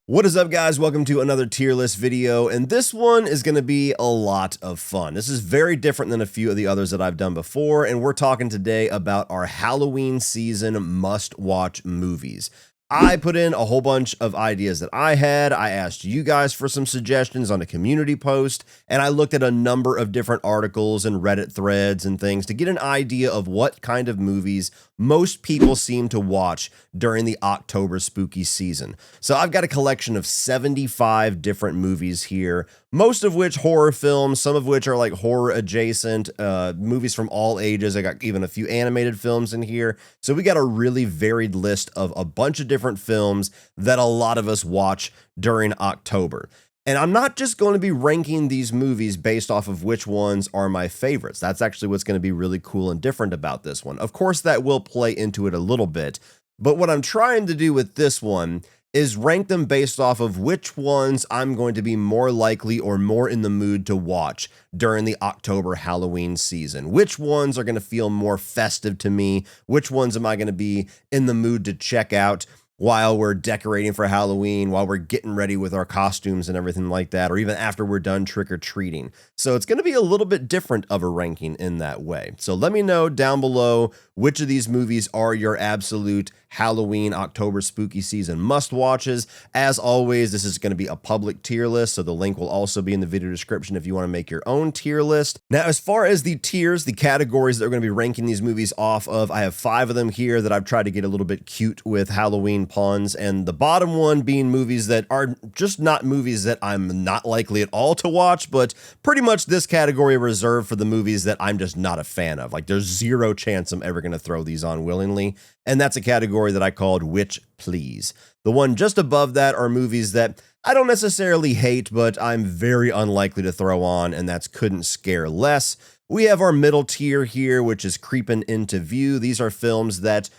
What is up, guys? Welcome to another tier list video, and this one is going to be a lot of fun. This is very different than a few of the others that I've done before, and we're talking today about our Halloween season must-watch movies. I put in a whole bunch of ideas that I had. I asked you guys for some suggestions on a community post, and I looked at a number of different articles and Reddit threads and things to get an idea of what kind of movies most people seem to watch during the October spooky season. So I've got a collection of 75 different movies here, most of which horror films, some of which are like horror adjacent, movies from all ages. I got even a few animated films in here. So we got a really varied list of a bunch of different films that a lot of us watch during October. And I'm not just going to be ranking these movies based off of which ones are my favorites. That's actually what's going to be really cool and different about this one. Of course, that will play into it a little bit. But what I'm trying to do with this one is rank them based off of which ones I'm going to be more likely or more in the mood to watch during the October Halloween season. Which ones are going to feel more festive to me? Which ones am I going to be in the mood to check out while we're decorating for Halloween, while we're getting ready with our costumes and everything like that, or even after we're done trick-or-treating. So it's going to be a little bit different of a ranking in that way. So let me know down below which of these movies are your absolute Halloween October spooky season must-watches. As always, this is going to be a public tier list, so the link will also be in the video description if you want to make your own tier list. Now, as far as the tiers, the categories that we're going to be ranking these movies off of, I have 5 of them here that I've tried to get a little bit cute with Halloween puns, and the bottom one being movies that are just not movies that I'm not likely at all to watch, but pretty much this category reserved for the movies that I'm just not a fan of. Like, there's zero chance I'm ever going to throw these on willingly, and that's a category that I called Witch Please. The one just above that are movies that I don't necessarily hate, but I'm very unlikely to throw on, and that's Couldn't Scare Less. We have our middle tier here, which is Creeping Into View. These are films that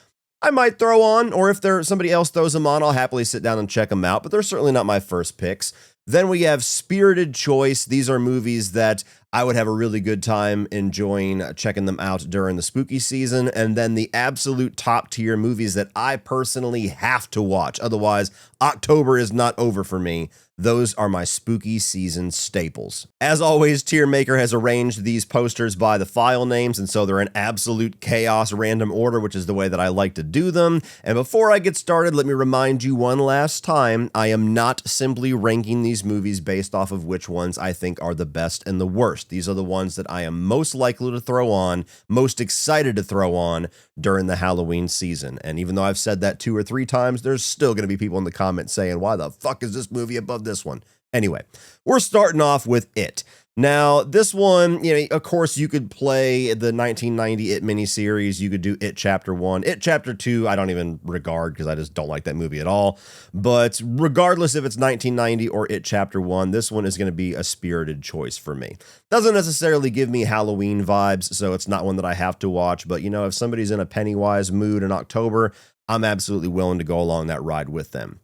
I might throw on, or if somebody else throws them on, I'll happily sit down and check them out, but they're certainly not my first picks. Then we have Spirited Choice. These are movies that I would have a really good time enjoying checking them out during the spooky season. And then the absolute top tier movies that I personally have to watch. Otherwise, October is not over for me. Those are my spooky season staples. As always, Tier Maker has arranged these posters by the file names, and so they're in absolute chaos random order, which is the way that I like to do them. And before I get started, let me remind you one last time, I am not simply ranking these movies based off of which ones I think are the best and the worst. These are the ones that I am most likely to throw on, most excited to throw on during the Halloween season. And even though I've said that 2 or 3 times, there's still going to be people in the comments saying, why the fuck is this movie above this one? Anyway, we're starting off with It. Now, this one, of course, you could play the 1990 It miniseries. You could do It Chapter 1. It Chapter 2, I don't even regard because I just don't like that movie at all. But regardless if it's 1990 or It Chapter 1, this one is going to be a spirited choice for me. Doesn't necessarily give me Halloween vibes, so it's not one that I have to watch. But, if somebody's in a Pennywise mood in October, I'm absolutely willing to go along that ride with them.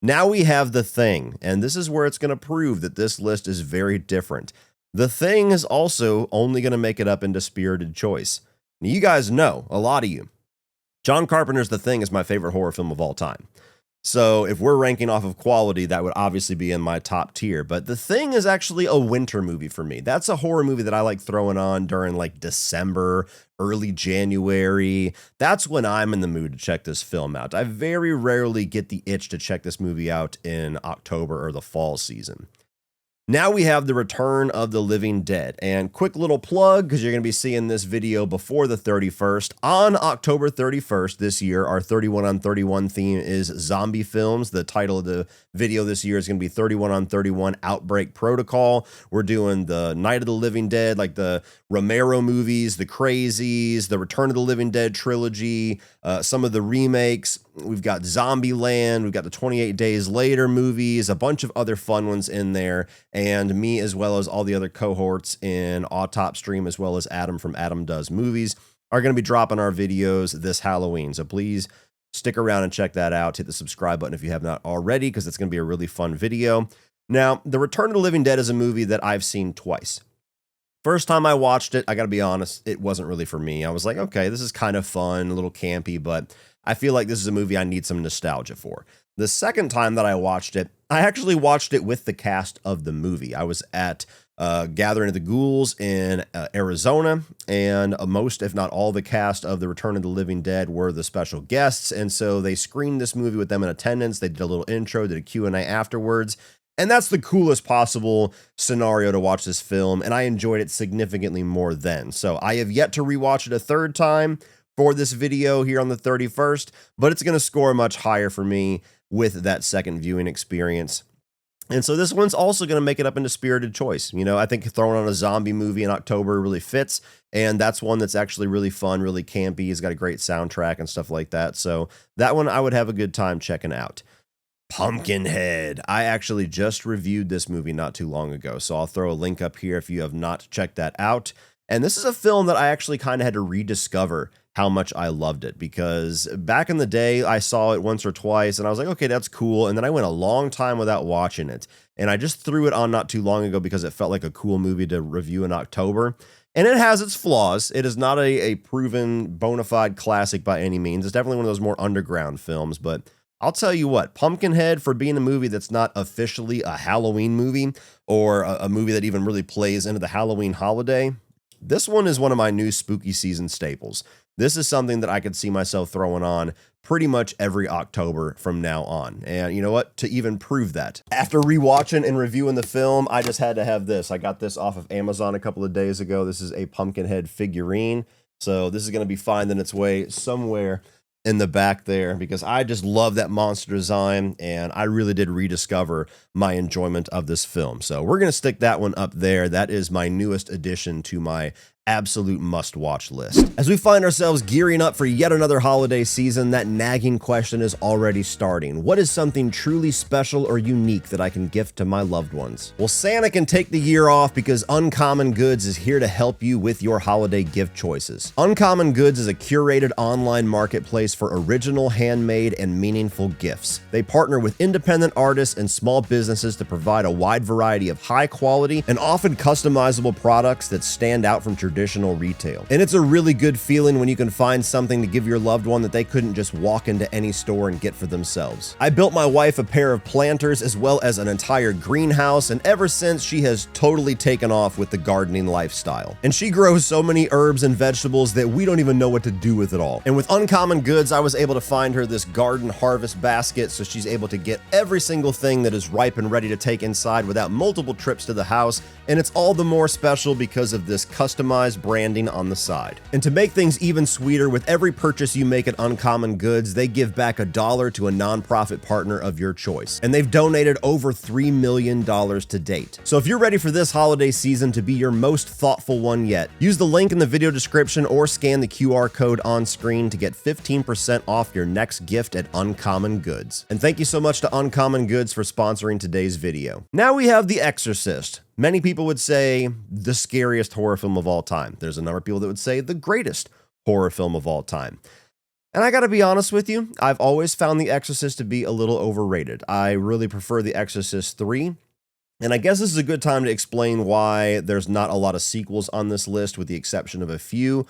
Now we have The Thing, and this is where it's going to prove that this list is very different. The Thing is also only going to make it up into Spirited Choice. Now, you guys know, a lot of you, John Carpenter's The Thing is my favorite horror film of all time. So if we're ranking off of quality, that would obviously be in my top tier. But The Thing is actually a winter movie for me. That's a horror movie that I like throwing on during like December, early January. That's when I'm in the mood to check this film out. I very rarely get the itch to check this movie out in October or the fall season. Now we have The Return of the Living Dead, and quick little plug, because you're going to be seeing this video before the 31st. On October 31st this year, our 31 on 31 theme is zombie films. The title of the video this year is going to be 31 on 31 Outbreak Protocol. We're doing the Night of the Living Dead, like the Romero movies, the Crazies, the Return of the Living Dead trilogy, some of the remakes. We've got Zombieland, we've got the 28 Days Later movies, a bunch of other fun ones in there, and me as well as all the other cohorts in Autop Stream as well as Adam from Adam Does Movies are going to be dropping our videos this Halloween. So please stick around and check that out. Hit the subscribe button if you have not already, because it's going to be a really fun video. Now, The Return of the Living Dead is a movie that I've seen twice. First time I watched it, I got to be honest, it wasn't really for me. I was like, okay, this is kind of fun, a little campy, but I feel like this is a movie I need some nostalgia for. The second time that I watched it, I actually watched it with the cast of the movie. I was at Gathering of the Ghouls in Arizona, and most, if not all, the cast of the Return of the Living Dead were the special guests, and so they screened this movie with them in attendance. They did a little intro, did a Q&A afterwards, and that's the coolest possible scenario to watch this film, and I enjoyed it significantly more then. So I have yet to rewatch it a third time for this video here on the 31st, but it's going to score much higher for me with that second viewing experience. And so this one's also going to make it up into Spirited Choice. You know, I think throwing on a zombie movie in October really fits, and that's one that's actually really fun, really campy. It's got a great soundtrack and stuff like that. So that one I would have a good time checking out. Pumpkinhead. I actually just reviewed this movie not too long ago, so I'll throw a link up here if you have not checked that out. And this is a film that I actually kind of had to rediscover how much I loved it, because back in the day I saw it once or twice and I was like, okay, that's cool. And then I went a long time without watching it. And I just threw it on not too long ago because it felt like a cool movie to review in October. And it has its flaws. It is not a proven bona fide classic by any means. It's definitely one of those more underground films, but I'll tell you what, Pumpkinhead, for being a movie that's not officially a Halloween movie or a movie that even really plays into the Halloween holiday, this one is one of my new spooky season staples. This is something that I could see myself throwing on pretty much every October from now on. And you know what? To even prove that, after rewatching and reviewing the film, I just had to have this. I got this off of Amazon a couple of days ago. This is a Pumpkinhead figurine. So this is going to be finding its way somewhere in the back there, because I just love that monster design, and I really did rediscover my enjoyment of this film. So we're going to stick that one up there. That is my newest addition to my absolute must-watch list. As we find ourselves gearing up for yet another holiday season, that nagging question is already starting. What is something truly special or unique that I can gift to my loved ones? Well, Santa can take the year off, because Uncommon Goods is here to help you with your holiday gift choices. Uncommon Goods is a curated online marketplace for original, handmade, and meaningful gifts. They partner with independent artists and small businesses to provide a wide variety of high quality and often customizable products that stand out from traditional retail. And it's a really good feeling when you can find something to give your loved one that they couldn't just walk into any store and get for themselves. I built my wife a pair of planters as well as an entire greenhouse, and ever since, she has totally taken off with the gardening lifestyle. And she grows so many herbs and vegetables that we don't even know what to do with it all. And with Uncommon Goods, I was able to find her this garden harvest basket, so she's able to get every single thing that is ripe and ready to take inside without multiple trips to the house. And it's all the more special because of this customized branding on the side. And to make things even sweeter, with every purchase you make at Uncommon Goods, they give back $1 to a nonprofit partner of your choice. And they've donated over $3 million to date. So if you're ready for this holiday season to be your most thoughtful one yet, use the link in the video description or scan the QR code on screen to get 15% off your next gift at Uncommon Goods. And thank you so much to Uncommon Goods for sponsoring today's video. Now we have The Exorcist. Many people would say the scariest horror film of all time. There's a number of people that would say the greatest horror film of all time. And I gotta be honest with you, I've always found The Exorcist to be a little overrated. I really prefer The Exorcist 3. And I guess this is a good time to explain why there's not a lot of sequels on this list, with the exception of a few.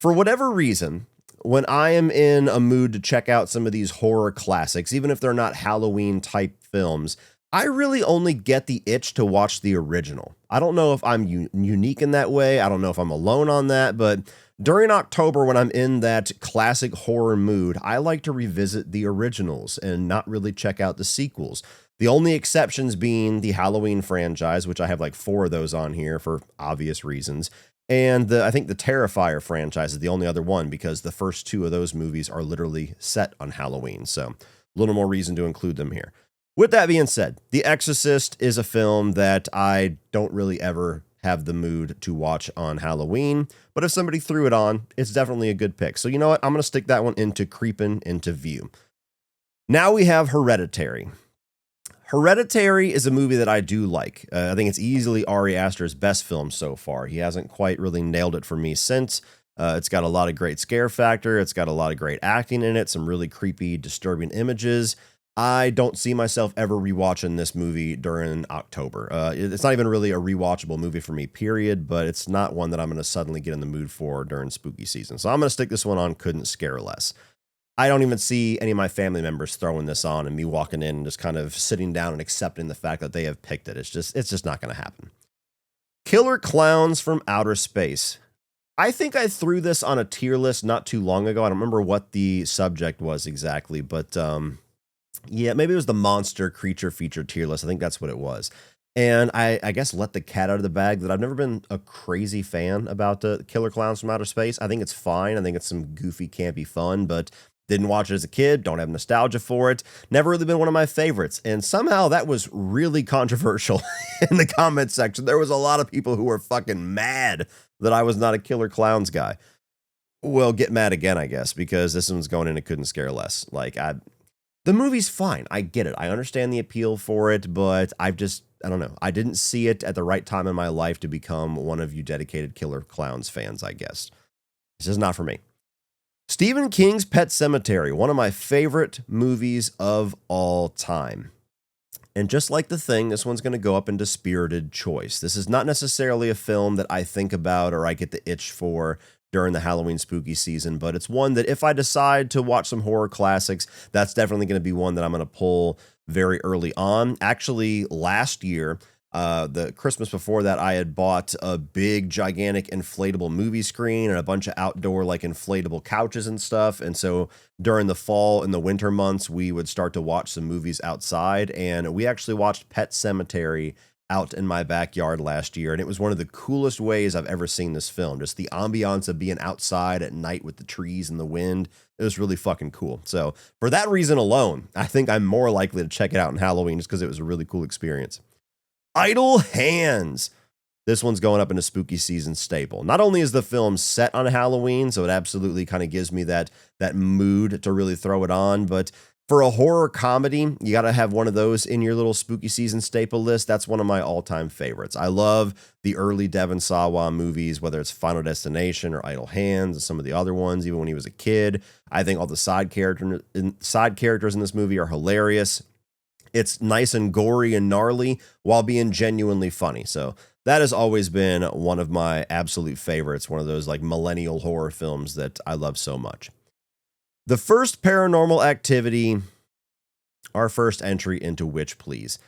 For whatever reason, when I am in a mood to check out some of these horror classics, even if they're not Halloween type films, I really only get the itch to watch the original. I don't know if I'm unique in that way. I don't know if I'm alone on that, but during October, when I'm in that classic horror mood, I like to revisit the originals and not really check out the sequels. The only exceptions being the Halloween franchise, which I have like 4 of those on here for obvious reasons. And I think the Terrifier franchise is the only other one, because the first 2 of those movies are literally set on Halloween. So a little more reason to include them here. With that being said, The Exorcist is a film that I don't really ever have the mood to watch on Halloween, but if somebody threw it on, it's definitely a good pick. So you know what? I'm going to stick that one into creeping into view. Now we have Hereditary. Hereditary is a movie that I do like. I think it's easily Ari Aster's best film so far. He hasn't quite really nailed it for me since. It's got a lot of great scare factor. It's got a lot of great acting in it, some really creepy, disturbing images. I don't see myself ever rewatching this movie during October. It's not even really a rewatchable movie for me, period, but it's not one that I'm going to suddenly get in the mood for during spooky season. So I'm going to stick this one on Couldn't Scare Less. I don't even see any of my family members throwing this on and me walking in and just kind of sitting down and accepting the fact that they have picked it. It's just not going to happen. Killer Clowns from Outer Space. I think I threw this on a tier list not too long ago. I don't remember what the subject was exactly, but yeah, maybe it was the monster creature feature tier list. I think that's what it was. And I guess let the cat out of the bag that I've never been a crazy fan about the Killer Clowns from Outer Space. I think it's fine. I think it's some goofy, campy fun, but didn't watch it as a kid. Don't have nostalgia for it. Never really been one of my favorites. And somehow that was really controversial in the comment section. There was a lot of people who were fucking mad that I was not a Killer Clowns guy. Well, get mad again, I guess, because this one's going in and couldn't scare less. The movie's fine. I get it. I understand the appeal for it, but I don't know. I didn't see it at the right time in my life to become one of you dedicated Killer Clowns fans, I guess. This is not for me. Stephen King's Pet Sematary, one of my favorite movies of all time. And just like The Thing, this one's going to go up into spirited choice. This is not necessarily a film that I think about or I get the itch for during the Halloween spooky season, but it's one that if I decide to watch some horror classics, that's definitely going to be one that I'm going to pull very early on. Actually, last year, the Christmas before that, I had bought a big, gigantic inflatable movie screen and a bunch of outdoor, inflatable couches and stuff. And so during the fall and the winter months, we would start to watch some movies outside. And we actually watched Pet Sematary out in my backyard last year. And it was one of the coolest ways I've ever seen this film. Just the ambiance of being outside at night with the trees and the wind. It was really fucking cool. So for that reason alone, I think I'm more likely to check it out in Halloween just because it was a really cool experience. Idle Hands. This one's going up in a spooky season staple. Not only is the film set on Halloween, so it absolutely kind of gives me that mood to really throw it on, but for a horror comedy, you got to have one of those in your little spooky season staple list. That's one of my all-time favorites. I love the early Devon Sawa movies, whether it's Final Destination or Idle Hands and some of the other ones, even when he was a kid. I think all the side characters in this movie are hilarious. It's nice and gory and gnarly while being genuinely funny. So that has always been one of my absolute favorites, one of those millennial horror films that I love so much. The first Paranormal Activity, our first entry into Witch Please.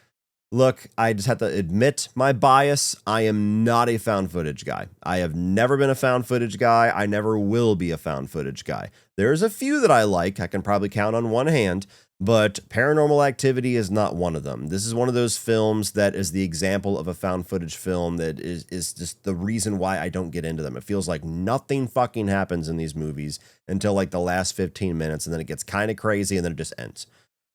Look, I just have to admit my bias. I am not a found footage guy. I have never been a found footage guy. I never will be a found footage guy. There's a few that I like. I can probably count on one hand, but Paranormal Activity is not one of them. This is one of those films that is the example of a found footage film that is just the reason why I don't get into them. It feels like nothing fucking happens in these movies until the last 15 minutes, and then it gets kind of crazy, and then it just ends.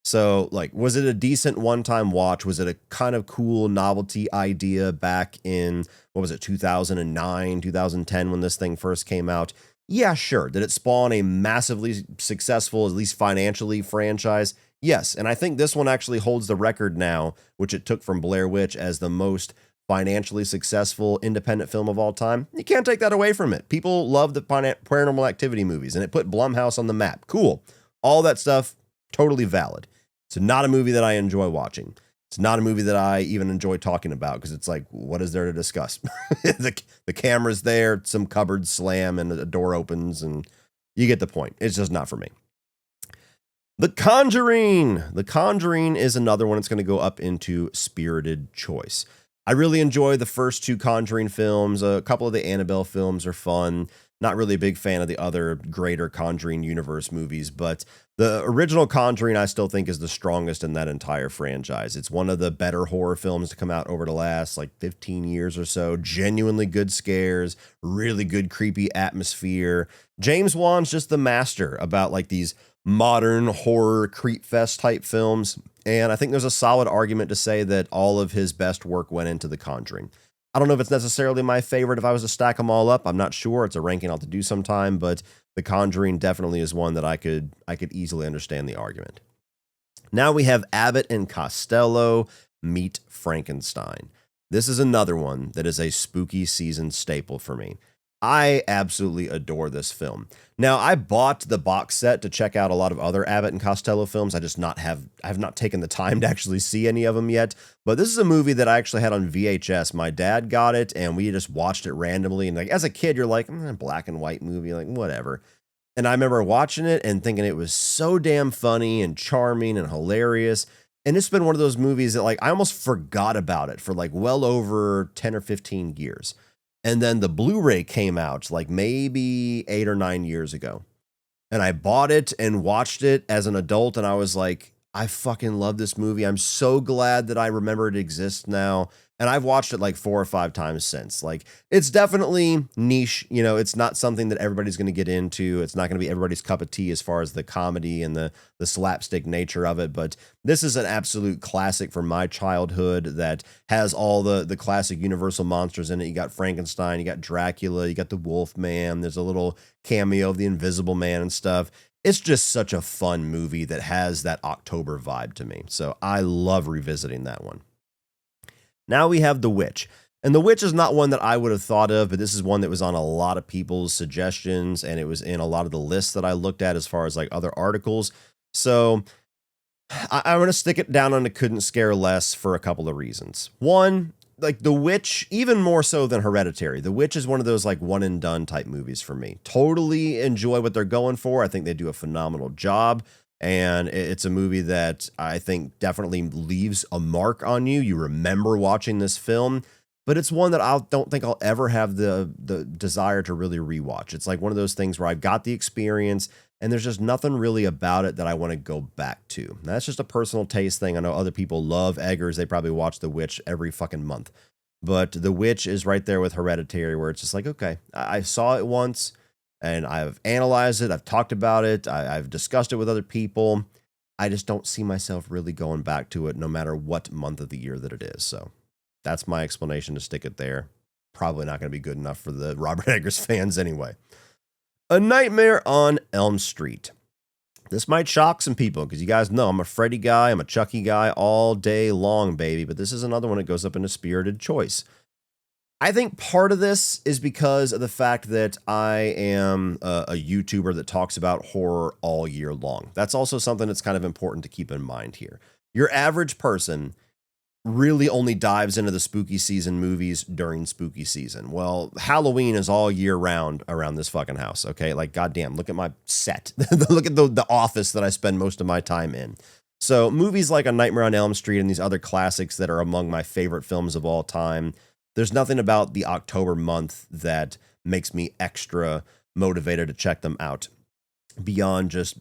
So, was it a decent one-time watch? Was it a kind of cool novelty idea back in, 2009, 2010 when this thing first came out? Yeah, sure. Did it spawn a massively successful, at least financially, franchise? Yes, and I think this one actually holds the record now, which it took from Blair Witch as the most financially successful independent film of all time. You can't take that away from it. People love the Paranormal Activity movies, and it put Blumhouse on the map. Cool. All that stuff, totally valid. It's not a movie that I enjoy watching. It's not a movie that I even enjoy talking about because it's what is there to discuss? the camera's there, some cupboards slam, and a door opens, and you get the point. It's just not for me. The Conjuring. The Conjuring is another one that's going to go up into spirited choice. I really enjoy the first two Conjuring films. A couple of the Annabelle films are fun. Not really a big fan of the other greater Conjuring universe movies, but the original Conjuring I still think is the strongest in that entire franchise. It's one of the better horror films to come out over the last 15 years or so. Genuinely good scares, really good creepy atmosphere. James Wan's just the master about these modern horror creep fest type films, and I think there's a solid argument to say that all of his best work went into The Conjuring. I don't know if it's necessarily my favorite if I was to stack them all up. I'm not sure. It's a ranking I'll have to do sometime, but The Conjuring definitely is one that I could easily understand the argument. Now we have Abbott and Costello Meet Frankenstein. This is another one that is a spooky season staple for me. I absolutely adore this film. Now, I bought the box set to check out a lot of other Abbott and Costello films. I have not taken the time to actually see any of them yet. But this is a movie that I actually had on VHS. My dad got it, and we just watched it randomly. And as a kid, you're like, black and white movie, whatever. And I remember watching it and thinking it was so damn funny and charming and hilarious. And it's been one of those movies that like I almost forgot about it for like well over 10 or 15 years. And then the Blu-ray came out like maybe 8 or 9 years ago. And I bought it and watched it as an adult. And I was like, I fucking love this movie. I'm so glad that I remember it exists now. And I've watched it like 4 or 5 times since. Like, it's definitely niche. You know, it's not something that everybody's going to get into. It's not going to be everybody's cup of tea as far as the comedy and the slapstick nature of it. But this is an absolute classic from my childhood that has all the classic Universal monsters in it. You got Frankenstein, you got Dracula, you got the Wolf Man. There's a little cameo of the Invisible Man and stuff. It's just such a fun movie that has that October vibe to me. So I love revisiting that one. Now we have The Witch. And The Witch is not one that I would have thought of, but this is one that was on a lot of people's suggestions, and it was in a lot of the lists that I looked at as far as like other articles. So I'm going to stick it down on the couldn't scare less for a couple of reasons. One, like The Witch, even more so than Hereditary. The Witch is one of those like one and done type movies for me. Totally enjoy what they're going for. I think they do a phenomenal job. And it's a movie that I think definitely leaves a mark on you. You remember watching this film, but it's one that I don't think I'll ever have the desire to really rewatch. It's like one of those things where I've got the experience and there's just nothing really about it that I want to go back to. That's just a personal taste thing. I know other people love Eggers. They probably watch The Witch every fucking month. But The Witch is right there with Hereditary, where it's just like, okay, I saw it once and I've analyzed it. I've talked about it. I've discussed it with other people. I just don't see myself really going back to it no matter what month of the year that it is. So that's my explanation to stick it there. Probably not going to be good enough for the Robert Eggers fans anyway. A Nightmare on Elm Street. This might shock some people because you guys know I'm a Freddy guy. I'm a Chucky guy all day long, baby. But this is another one that goes up in a spirited choice. I think part of this is because of the fact that I am a YouTuber that talks about horror all year long. That's also something that's kind of important to keep in mind here. Your average person really only dives into the spooky season movies during spooky season. Well, Halloween is all year round around this fucking house, okay? Like, goddamn, look at my set. Look at the office that I spend most of my time in. So movies like A Nightmare on Elm Street and these other classics that are among my favorite films of all time, there's nothing about the October month that makes me extra motivated to check them out beyond just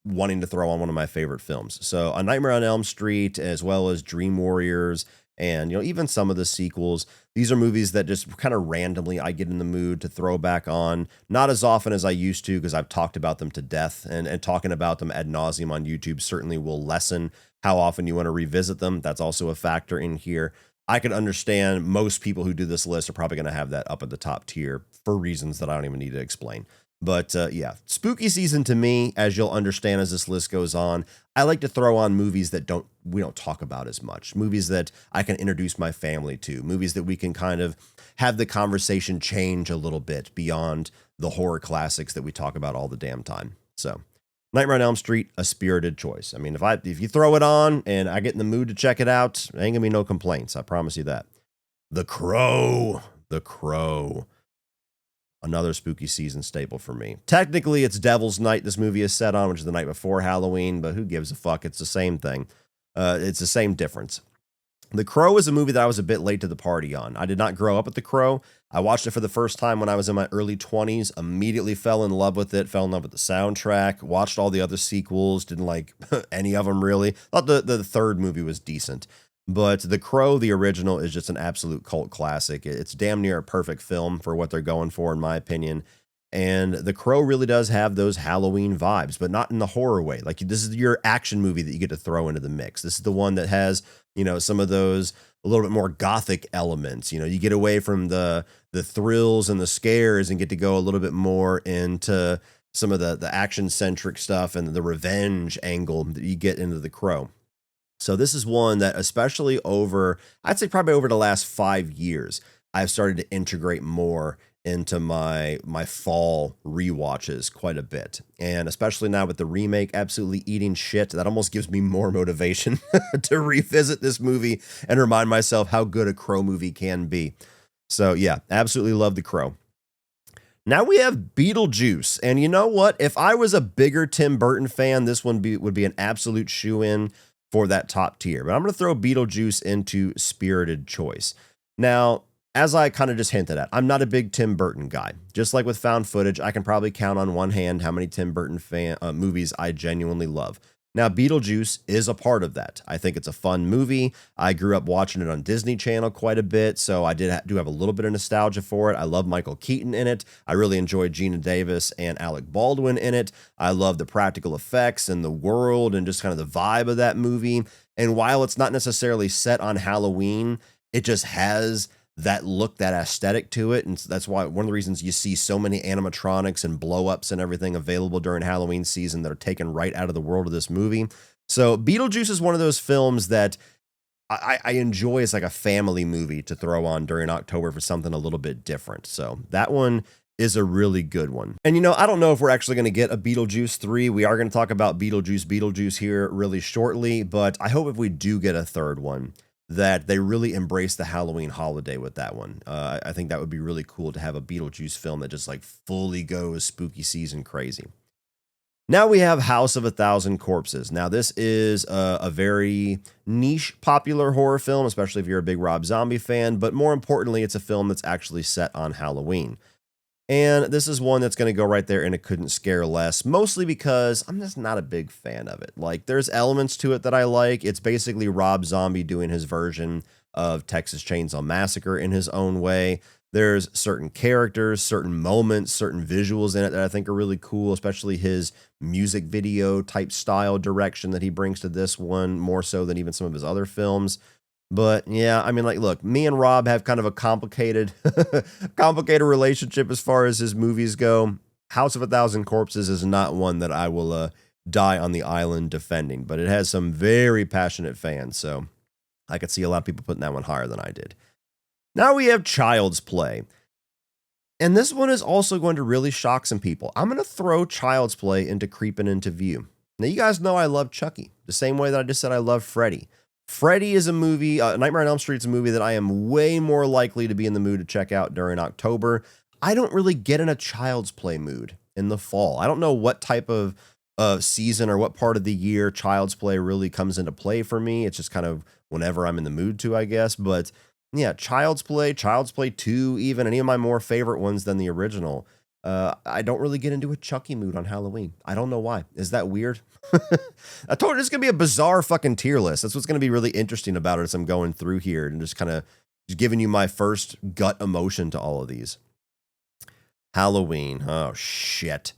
wanting to throw on one of my favorite films. So A Nightmare on Elm Street, as well as Dream Warriors, and even some of the sequels. These are movies that just kind of randomly I get in the mood to throw back on. Not as often as I used to because I've talked about them to death, and talking about them ad nauseum on YouTube certainly will lessen how often you want to revisit them. That's also a factor in here. I could understand most people who do this list are probably going to have that up at the top tier for reasons that I don't even need to explain. But yeah, spooky season to me, as you'll understand as this list goes on, I like to throw on movies that we don't talk about as much, movies that I can introduce my family to, movies that we can kind of have the conversation change a little bit beyond the horror classics that we talk about all the damn time. So Nightmare on Elm Street, a spirited choice. I mean, if you throw it on and I get in the mood to check it out, ain't gonna be no complaints. I promise you that. The Crow. Another spooky season staple for me. Technically, it's Devil's Night this movie is set on, which is the night before Halloween, but who gives a fuck? It's the same thing. It's the same difference. The Crow is a movie that I was a bit late to the party on. I did not grow up with The Crow. I watched it for the first time when I was in my early 20s, immediately fell in love with it, fell in love with the soundtrack, watched all the other sequels, didn't like any of them really. Thought the third movie was decent. But The Crow, the original, is just an absolute cult classic. It's damn near a perfect film for what they're going for, in my opinion. And The Crow really does have those Halloween vibes, but not in the horror way. Like, this is your action movie that you get to throw into the mix. This is the one that has, some of those a little bit more gothic elements. You get away from the thrills and the scares and get to go a little bit more into some of the action-centric stuff and the revenge angle that you get into The Crow. So this is one that, especially I'd say probably over the last 5 years, I've started to integrate more into my fall rewatches quite a bit. And especially now with the remake absolutely eating shit, that almost gives me more motivation to revisit this movie and remind myself how good a Crow movie can be. So yeah, absolutely love The Crow. Now we have Beetlejuice. And you know what? If I was a bigger Tim Burton fan, this one would be an absolute shoe-in for that top tier. But I'm going to throw Beetlejuice into spirited choice. Now, as I kind of just hinted at, I'm not a big Tim Burton guy. Just like with found footage, I can probably count on one hand how many Tim Burton movies I genuinely love. Now, Beetlejuice is a part of that. I think it's a fun movie. I grew up watching it on Disney Channel quite a bit, so I do have a little bit of nostalgia for it. I love Michael Keaton in it. I really enjoyed Gina Davis and Alec Baldwin in it. I love the practical effects and the world and just kind of the vibe of that movie. And while it's not necessarily set on Halloween, it just has that look, that aesthetic to it. And that's why one of the reasons you see so many animatronics and blow-ups and everything available during Halloween season that are taken right out of the world of this movie. So Beetlejuice is one of those films that I enjoy as like a family movie to throw on during October for something a little bit different. So that one is a really good one. And I don't know if we're actually going to get a Beetlejuice 3. We are going to talk about Beetlejuice here really shortly, but I hope if we do get a third one, that they really embrace the Halloween holiday with that one. I think that would be really cool to have a Beetlejuice film that just like fully goes spooky season crazy. Now we have House of a Thousand Corpses. Now this is a very niche popular horror film, especially if you're a big Rob Zombie fan, but more importantly, it's a film that's actually set on Halloween. And this is one that's going to go right there and it couldn't scare less, mostly because I'm just not a big fan of it. Like, there's elements to it that I like. It's basically Rob Zombie doing his version of Texas Chainsaw Massacre in his own way. There's certain characters, certain moments, certain visuals in it that I think are really cool, especially his music video type style direction that he brings to this one, more so than even some of his other films. But yeah, I mean, like, look, me and Rob have kind of a complicated relationship as far as his movies go. House of a Thousand Corpses is not one that I will die on the island defending, but it has some very passionate fans, so I could see a lot of people putting that one higher than I did. Now we have Child's Play. And this one is also going to really shock some people. I'm going to throw Child's Play into Creeping Into View. Now, you guys know I love Chucky, the same way that I just said I love Freddy. Freddy is a movie, Nightmare on Elm Street is a movie that I am way more likely to be in the mood to check out during October. I don't really get in a Child's Play mood in the fall. I don't know what type of season or what part of the year Child's Play really comes into play for me. It's just kind of whenever I'm in the mood to, I guess. But yeah, Child's Play 2, even any of my more favorite ones than the original. I don't really get into a Chucky mood on Halloween. I don't know why. Is that weird? I told you it's going to be a bizarre fucking tier list. That's what's going to be really interesting about it as I'm going through here and just kind of giving you my first gut emotion to all of these. Halloween. Oh, shit.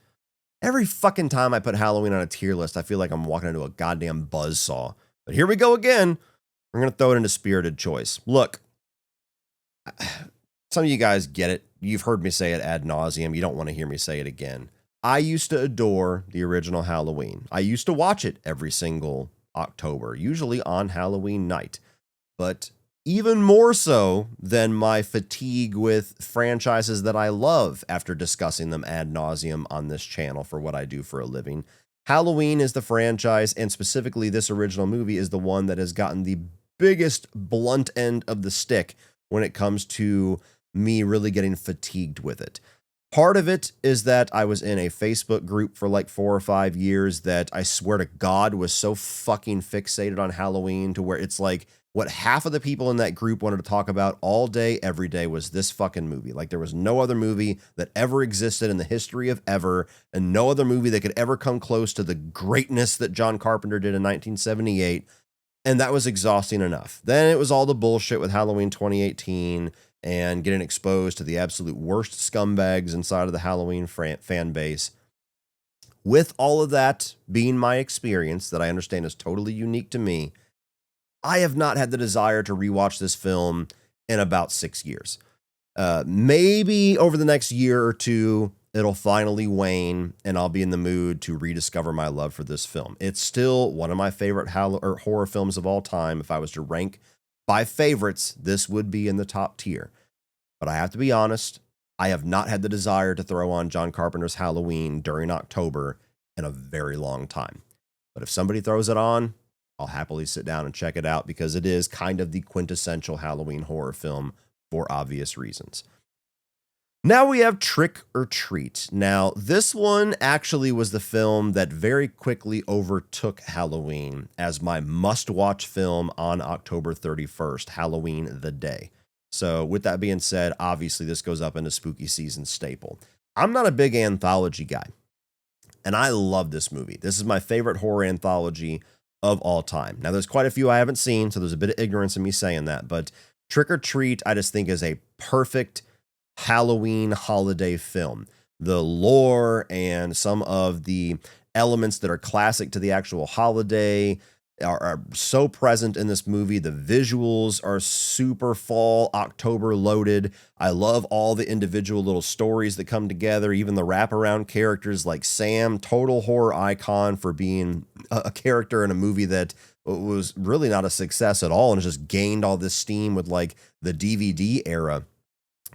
Every fucking time I put Halloween on a tier list, I feel like I'm walking into a goddamn buzzsaw. But here we go again. We're going to throw it into spirited choice. Look, some of you guys get it. You've heard me say it ad nauseum. You don't want to hear me say it again. I used to adore the original Halloween. I used to watch it every single October, usually on Halloween night. But even more so than my fatigue with franchises that I love after discussing them ad nauseum on this channel for what I do for a living, Halloween is the franchise, and specifically this original movie is the one that has gotten the biggest blunt end of the stick when it comes to me really getting fatigued with it. Part of it is that I was in a Facebook group for like 4 or 5 years that I swear to God was so fucking fixated on Halloween to where it's like what half of the people in that group wanted to talk about all day, every day was this fucking movie. Like, there was no other movie that ever existed in the history of ever, and no other movie that could ever come close to the greatness that John Carpenter did in 1978. And that was exhausting enough. Then it was all the bullshit with Halloween 2018 and getting exposed to the absolute worst scumbags inside of the Halloween fan base. With all of that being my experience, that I understand is totally unique to me, I have not had the desire to rewatch this film in about 6 years. Maybe over the next year or two, it'll finally wane and I'll be in the mood to rediscover my love for this film. It's still one of my favorite horror films of all time. If I was to rank by favorites, this would be in the top tier. But I have to be honest, I have not had the desire to throw on John Carpenter's Halloween during October in a very long time. But if somebody throws it on, I'll happily sit down and check it out because it is kind of the quintessential Halloween horror film for obvious reasons. Now we have Trick or Treat. Now, this one actually was the film that very quickly overtook Halloween as my must-watch film on October 31st, Halloween the day. So, with that being said, obviously this goes up into spooky season staple. I'm not a big anthology guy, and I love this movie. This is my favorite horror anthology of all time. Now, there's quite a few I haven't seen, so there's a bit of ignorance in me saying that, but Trick or Treat, I just think is a perfect Halloween holiday film. The lore and some of the elements that are classic to the actual holiday are so present in this movie. The visuals are super fall, October loaded. I love all the individual little stories that come together, even the wraparound characters like Sam, total horror icon for being a character in a movie that was really not a success at all and has just gained all this steam with like the DVD era.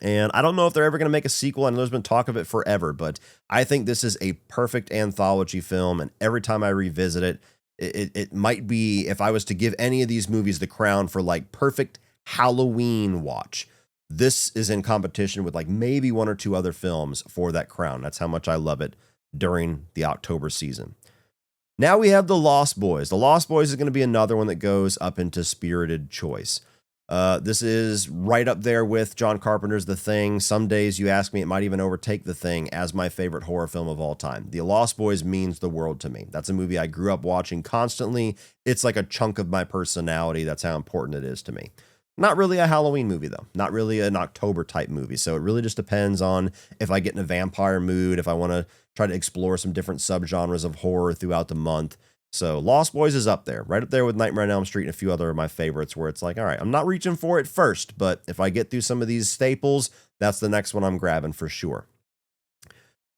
And I don't know if they're ever going to make a sequel. I know there's been talk of it forever, but I think this is a perfect anthology film. And every time I revisit it, it might be, if I was to give any of these movies the crown for like perfect Halloween watch, this is in competition with like maybe one or two other films for that crown. That's how much I love it during the October season. Now we have The Lost Boys. The Lost Boys is going to be another one that goes up into spirited choice. This is right up there with John Carpenter's The Thing. Some days you ask me, it might even overtake The Thing as my favorite horror film of all time. The Lost Boys means the world to me. That's a movie I grew up watching constantly. It's like a chunk of my personality. That's how important it is to me. Not really a Halloween movie, though. Not really an October type movie. So it really just depends on if I get in a vampire mood, if I want to try to explore some different subgenres of horror throughout the month. So Lost Boys is up there, right up there with Nightmare on Elm Street and a few other of my favorites where it's like, all right, I'm not reaching for it first, but if I get through some of these staples, that's the next one I'm grabbing for sure.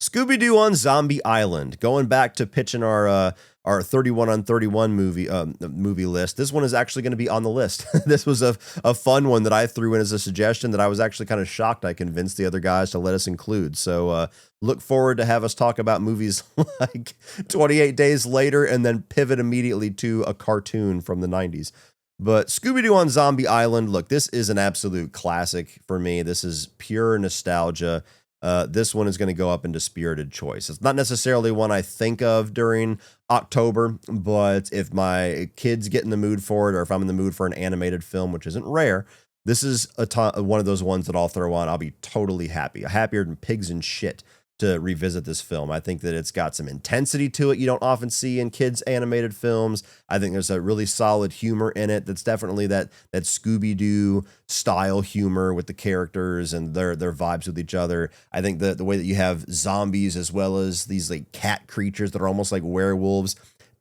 Scooby-Doo on Zombie Island. Going back to pitching our 31 on 31 movie list. This one is actually going to be on the list. This was a fun one that I threw in as a suggestion that I was actually kind of shocked I convinced the other guys to let us include. So look forward to have us talk about movies like 28 Days Later and then pivot immediately to a cartoon from the 90s. But Scooby-Doo on Zombie Island, look, this is an absolute classic for me. This is pure nostalgia. This one is going to go up into spirited choice. It's not necessarily one I think of during October, but if my kids get in the mood for it, or if I'm in the mood for an animated film, which isn't rare, this is one of those ones that I'll throw on. I'll be totally happy. Happier than pigs and shit to revisit this film. I think that it's got some intensity to it you don't often see in kids animated films. I think there's a really solid humor in it. That's definitely that Scooby-Doo style humor with the characters and their vibes with each other. I think the way that you have zombies as well as these like cat creatures that are almost like werewolves.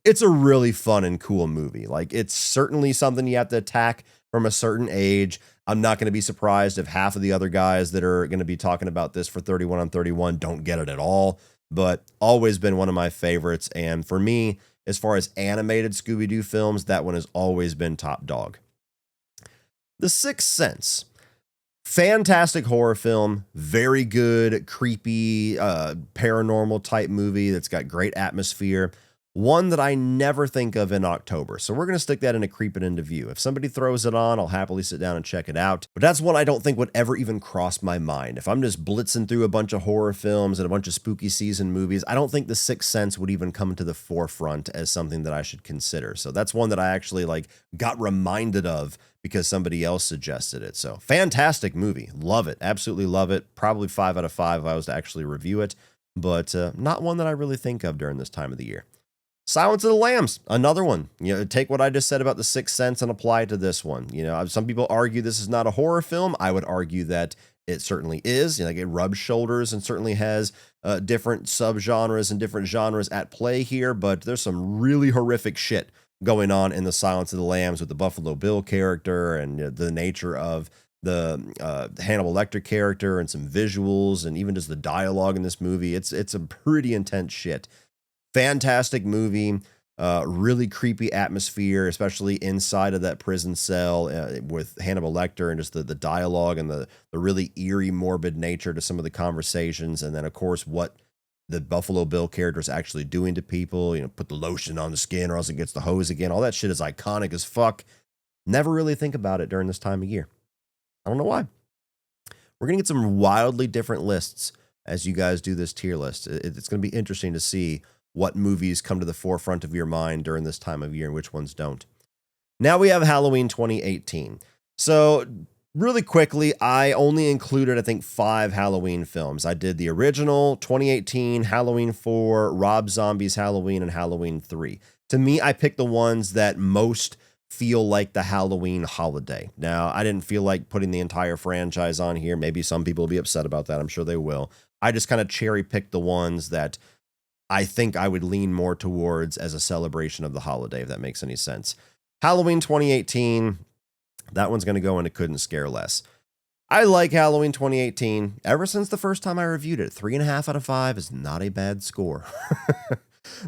It's a really fun and cool movie. Like, it's certainly something you have to attack from a certain age. I'm not going to be surprised if half of the other guys that are going to be talking about this for 31 on 31 don't get it at all, but always been one of my favorites. And for me, as far as animated Scooby-Doo films, that one has always been top dog. The Sixth Sense. Fantastic horror film, very good, creepy, paranormal type movie that's got great atmosphere. One that I never think of in October. So we're going to stick that in a creep it into view. If somebody throws it on, I'll happily sit down and check it out. But that's one I don't think would ever even cross my mind. If I'm just blitzing through a bunch of horror films and a bunch of spooky season movies, I don't think The Sixth Sense would even come to the forefront as something that I should consider. So that's one that I actually got reminded of because somebody else suggested it. So fantastic movie. Love it. Absolutely love it. Probably 5 out of 5 if I was to actually review it, but not one that I really think of during this time of the year. Silence of the Lambs, another one. Take what I just said about The Sixth Sense and apply it to this one. Some people argue this is not a horror film. I would argue that it certainly is. It rubs shoulders and certainly has different subgenres and different genres at play here, but there's some really horrific shit going on in The Silence of the Lambs with the Buffalo Bill character and the nature of the Hannibal Lecter character and some visuals and even just the dialogue in this movie. It's some pretty intense shit. Fantastic movie, really creepy atmosphere, especially inside of that prison cell with Hannibal Lecter and just the dialogue and the really eerie, morbid nature to some of the conversations. And then, of course, what the Buffalo Bill character is actually doing to people, put the lotion on the skin or else it gets the hose again. All that shit is iconic as fuck. Never really think about it during this time of year. I don't know why. We're going to get some wildly different lists as you guys do this tier list. It's going to be interesting to see what movies come to the forefront of your mind during this time of year and which ones don't. Now we have Halloween 2018. So really quickly, I only included, I think, 5 Halloween films. I did the original, 2018, Halloween 4, Rob Zombie's Halloween, and Halloween 3. To me, I picked the ones that most feel like the Halloween holiday. Now, I didn't feel like putting the entire franchise on here. Maybe some people will be upset about that. I'm sure they will. I just kind of cherry picked the ones that I think I would lean more towards as a celebration of the holiday, if that makes any sense. Halloween 2018, that one's going to go into couldn't scare less. I like Halloween 2018 ever since the first time I reviewed it. 3.5 out of 5 is not a bad score.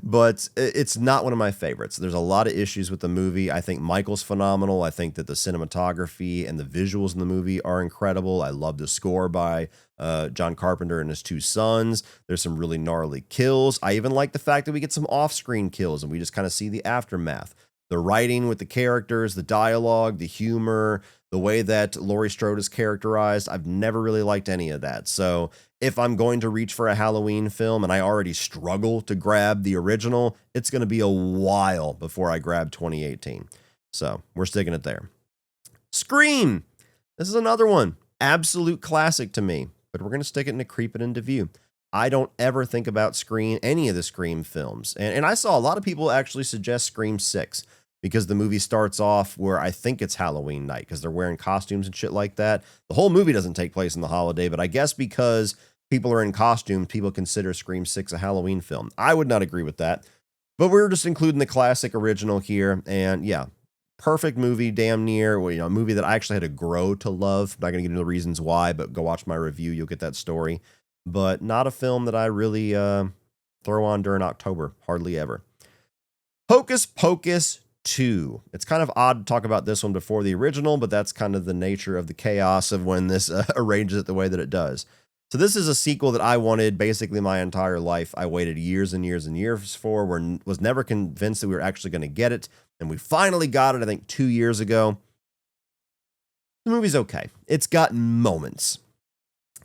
But it's not one of my favorites. There's a lot of issues with the movie. I think Michael's phenomenal. I think that the cinematography and the visuals in the movie are incredible. I love the score by John Carpenter and his 2 sons. There's some really gnarly kills. I even like the fact that we get some off-screen kills and we just kind of see the aftermath. The writing with the characters, the dialogue, the humor, the way that Laurie Strode is characterized, I've never really liked any of that. So if I'm going to reach for a Halloween film and I already struggle to grab the original, it's going to be a while before I grab 2018. So we're sticking it there. Scream. This is another one. Absolute classic to me, but we're going to stick it in a Creep It Into View. I don't ever think about Scream, any of the Scream films. And I saw a lot of people actually suggest Scream 6 because the movie starts off where I think it's Halloween night because they're wearing costumes and shit like that. The whole movie doesn't take place in the holiday, but I guess because people are in costumes, people consider Scream 6 a Halloween film. I would not agree with that, but we're just including the classic original here. And yeah, perfect movie, damn near. Well, a movie that I actually had to grow to love. I'm not going to get into the reasons why, but go watch my review. You'll get that story. But not a film that I really throw on during October. Hardly ever. Hocus Pocus 2. It's kind of odd to talk about this one before the original, but that's kind of the nature of the chaos of when this arranges it the way that it does. So this is a sequel that I wanted basically my entire life. I waited years and years and years for, was never convinced that we were actually going to get it. And we finally got it, I think, 2 years ago. The movie's okay. It's got moments.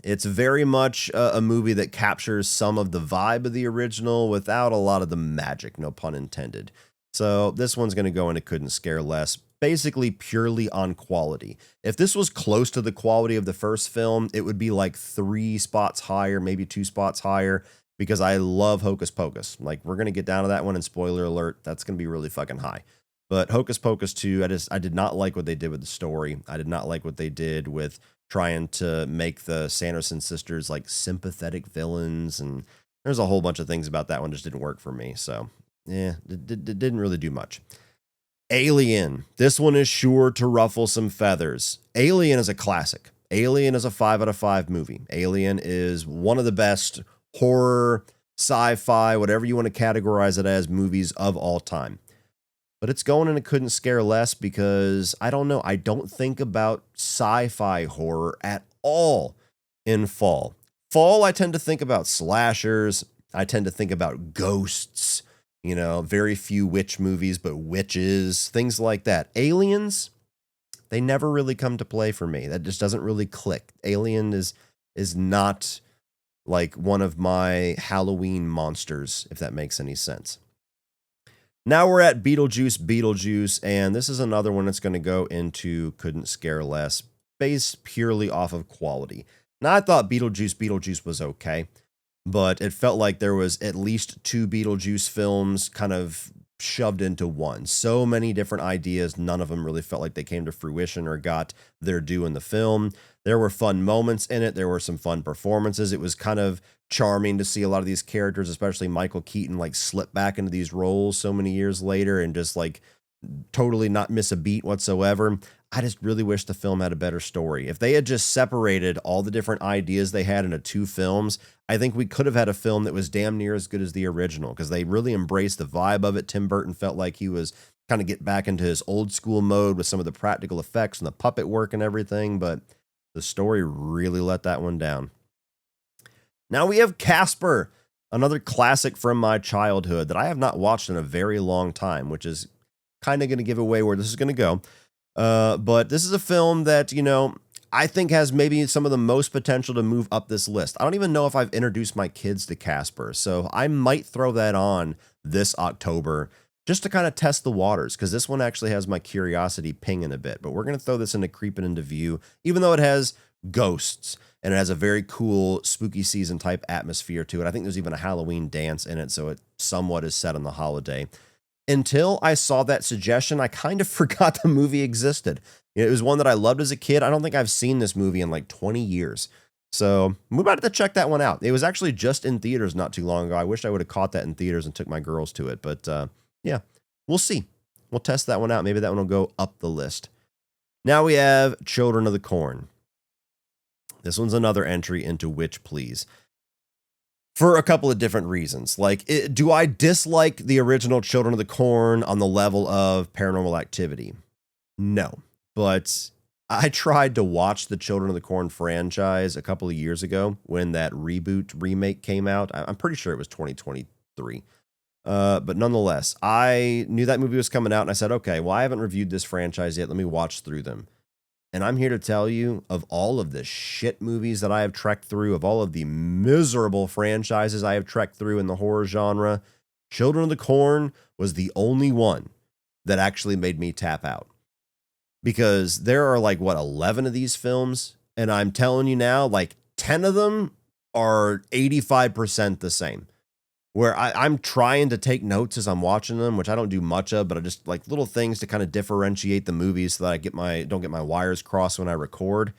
It's very much a movie that captures some of the vibe of the original without a lot of the magic, no pun intended. So this one's going to go into couldn't scare less, basically purely on quality. If this was close to the quality of the first film, it would be like 3 spots higher, maybe 2 spots higher, because I love Hocus Pocus. Like, we're going to get down to that one, and spoiler alert, that's going to be really fucking high. But Hocus Pocus 2, I did not like what they did with the story. I did not like what they did with trying to make the Sanderson sisters like sympathetic villains, and there's a whole bunch of things about that one just didn't work for me. So yeah, it didn't really do much. Alien. This one is sure to ruffle some feathers. Alien is a classic. Alien is a 5 out of 5 movie. Alien is one of the best horror, sci-fi, whatever you want to categorize it as, movies of all time. But it's going and it couldn't scare less because, I don't know, I don't think about sci-fi horror at all in fall. Fall, I tend to think about slashers. I tend to think about ghosts, very few witch movies, but witches, things like that. Aliens, they never really come to play for me. That just doesn't really click. Alien is not like one of my Halloween monsters, if that makes any sense. Now we're at Beetlejuice, and this is another one that's going to go into couldn't scare less, based purely off of quality. Now, I thought Beetlejuice was okay, but it felt like there was at least 2 Beetlejuice films kind of shoved into one. So many different ideas, none of them really felt like they came to fruition or got their due in the film. There were fun moments in it. There were some fun performances. It was kind of charming to see a lot of these characters, especially Michael Keaton, like slip back into these roles so many years later and just like totally not miss a beat whatsoever. I just really wish the film had a better story. If they had just separated all the different ideas they had into 2 films, I think we could have had a film that was damn near as good as the original, because they really embraced the vibe of it. Tim Burton felt like he was kind of get back into his old school mode with some of the practical effects and the puppet work and everything, but the story really let that one down. Now we have Casper, another classic from my childhood that I have not watched in a very long time, which is kind of going to give away where this is going to go. But this is a film that, I think has maybe some of the most potential to move up this list. I don't even know if I've introduced my kids to Casper, so I might throw that on this October just to kind of test the waters, because this one actually has my curiosity pinging a bit. But we're going to throw this into Creeping into View, even though it has ghosts and it has a very cool spooky season type atmosphere to it. I think there's even a Halloween dance in it, so it somewhat is set on the holiday. Until I saw that suggestion, I kind of forgot the movie existed. It was one that I loved as a kid. I don't think I've seen this movie in like 20 years. So we might have to check that one out. It was actually just in theaters not too long ago. I wish I would have caught that in theaters and took my girls to it. But yeah, we'll see. We'll test that one out. Maybe that one will go up the list. Now we have Children of the Corn. This one's another entry into Witch Please, for a couple of different reasons. Like, do I dislike the original Children of the Corn on the level of Paranormal Activity? No. But I tried to watch the Children of the Corn franchise a couple of years ago when that reboot remake came out. I'm pretty sure it was 2023. But nonetheless, I knew that movie was coming out and I said, okay, well, I haven't reviewed this franchise yet. Let me watch through them. And I'm here to tell you, of all of the shit movies that I have trekked through, of all of the miserable franchises I have trekked through in the horror genre, Children of the Corn was the only one that actually made me tap out. Because there are like, 11 of these films? And I'm telling you now, like 10 of them are 85% the same. Where I'm trying to take notes as I'm watching them, which I don't do much of, but I just like little things to kind of differentiate the movies so that I don't get my wires crossed when I record.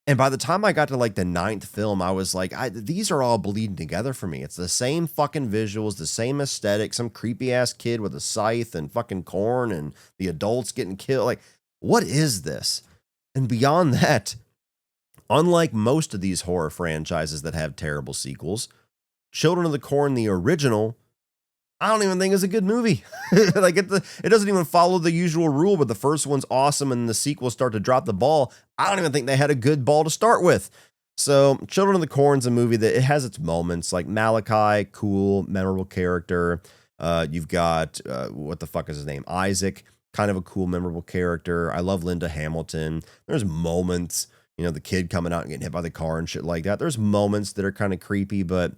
And by the time I got to like the 9th film, I was like, these are all bleeding together for me. It's the same fucking visuals, the same aesthetic, some creepy ass kid with a scythe and fucking corn and the adults getting killed. Like, what is this? And beyond that, unlike most of these horror franchises that have terrible sequels, Children of the Corn, the original, I don't even think is a good movie. Like it doesn't even follow the usual rule, but the first one's awesome and the sequels start to drop the ball. I don't even think they had a good ball to start with. So Children of the Corn's a movie that it has its moments, like Malachi, cool, memorable character. You've got, what the fuck is his name? Isaac, kind of a cool, memorable character. I love Linda Hamilton. There's moments, the kid coming out and getting hit by the car and shit like that. There's moments that are kind of creepy, but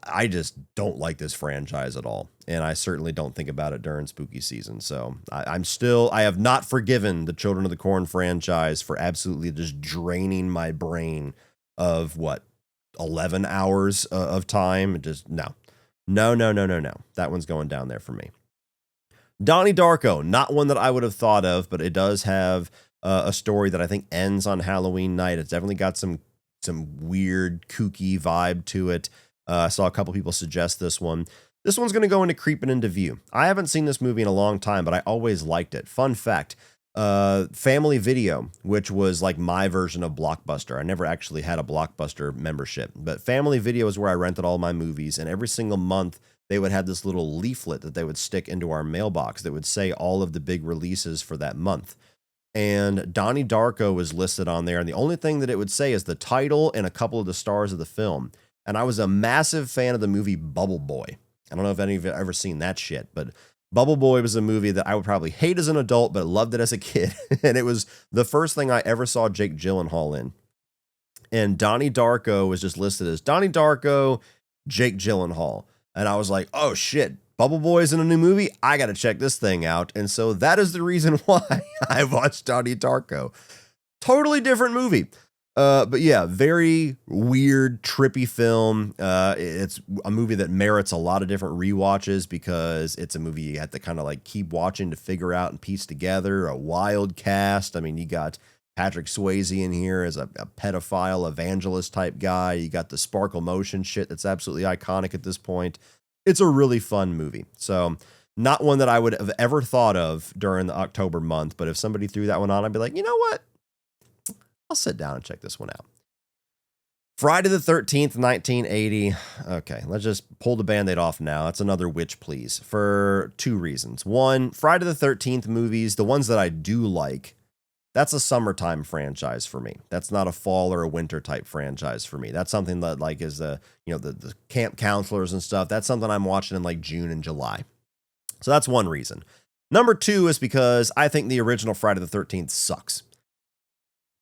I just don't like this franchise at all. And I certainly don't think about it during spooky season. So I have not forgiven the Children of the Corn franchise for absolutely just draining my brain of 11 hours of time. Just no. That one's going down there for me. Donnie Darko, not one that I would have thought of, but it does have a story that I think ends on Halloween night. It's definitely got some weird, kooky vibe to it. I saw a couple people suggest this one. This one's going to go into Creeping into View. I haven't seen this movie in a long time, but I always liked it. Fun fact, Family Video, which was like my version of Blockbuster. I never actually had a Blockbuster membership, but Family Video is where I rented all my movies, and every single month they would have this little leaflet that they would stick into our mailbox that would say all of the big releases for that month. And Donnie Darko was listed on there, and the only thing that it would say is the title and a couple of the stars of the film. And I was a massive fan of the movie Bubble Boy. I don't know if any of you have ever seen that shit, but Bubble Boy was a movie that I would probably hate as an adult, but loved it as a kid. And it was the first thing I ever saw Jake Gyllenhaal in. And Donnie Darko was just listed as Donnie Darko, Jake Gyllenhaal. And I was like, oh shit, Bubble Boy's in a new movie? I got to check this thing out. And so that is the reason why I watched Donnie Darko. Totally different movie. But yeah, very weird, trippy film. It's a movie that merits a lot of different rewatches because it's a movie you have to kind of like keep watching to figure out and piece together. A wild cast. I mean, you got Patrick Swayze in here as a pedophile evangelist type guy. You got the sparkle motion shit that's absolutely iconic at this point. It's a really fun movie. So not one that I would have ever thought of during the October month. But if somebody threw that one on, I'd be like, you know what? I'll sit down and check this one out. Friday the 13th, 1980. Okay, let's just pull the Band-Aid off now. That's another Witch Please for two reasons. One, Friday the 13th movies, the ones that I do like, that's a summertime franchise for me. That's not a fall or a winter type franchise for me. That's something that like is the camp counselors and stuff. That's something I'm watching in like June and July. So that's one reason. Number two is because I think the original Friday the 13th sucks.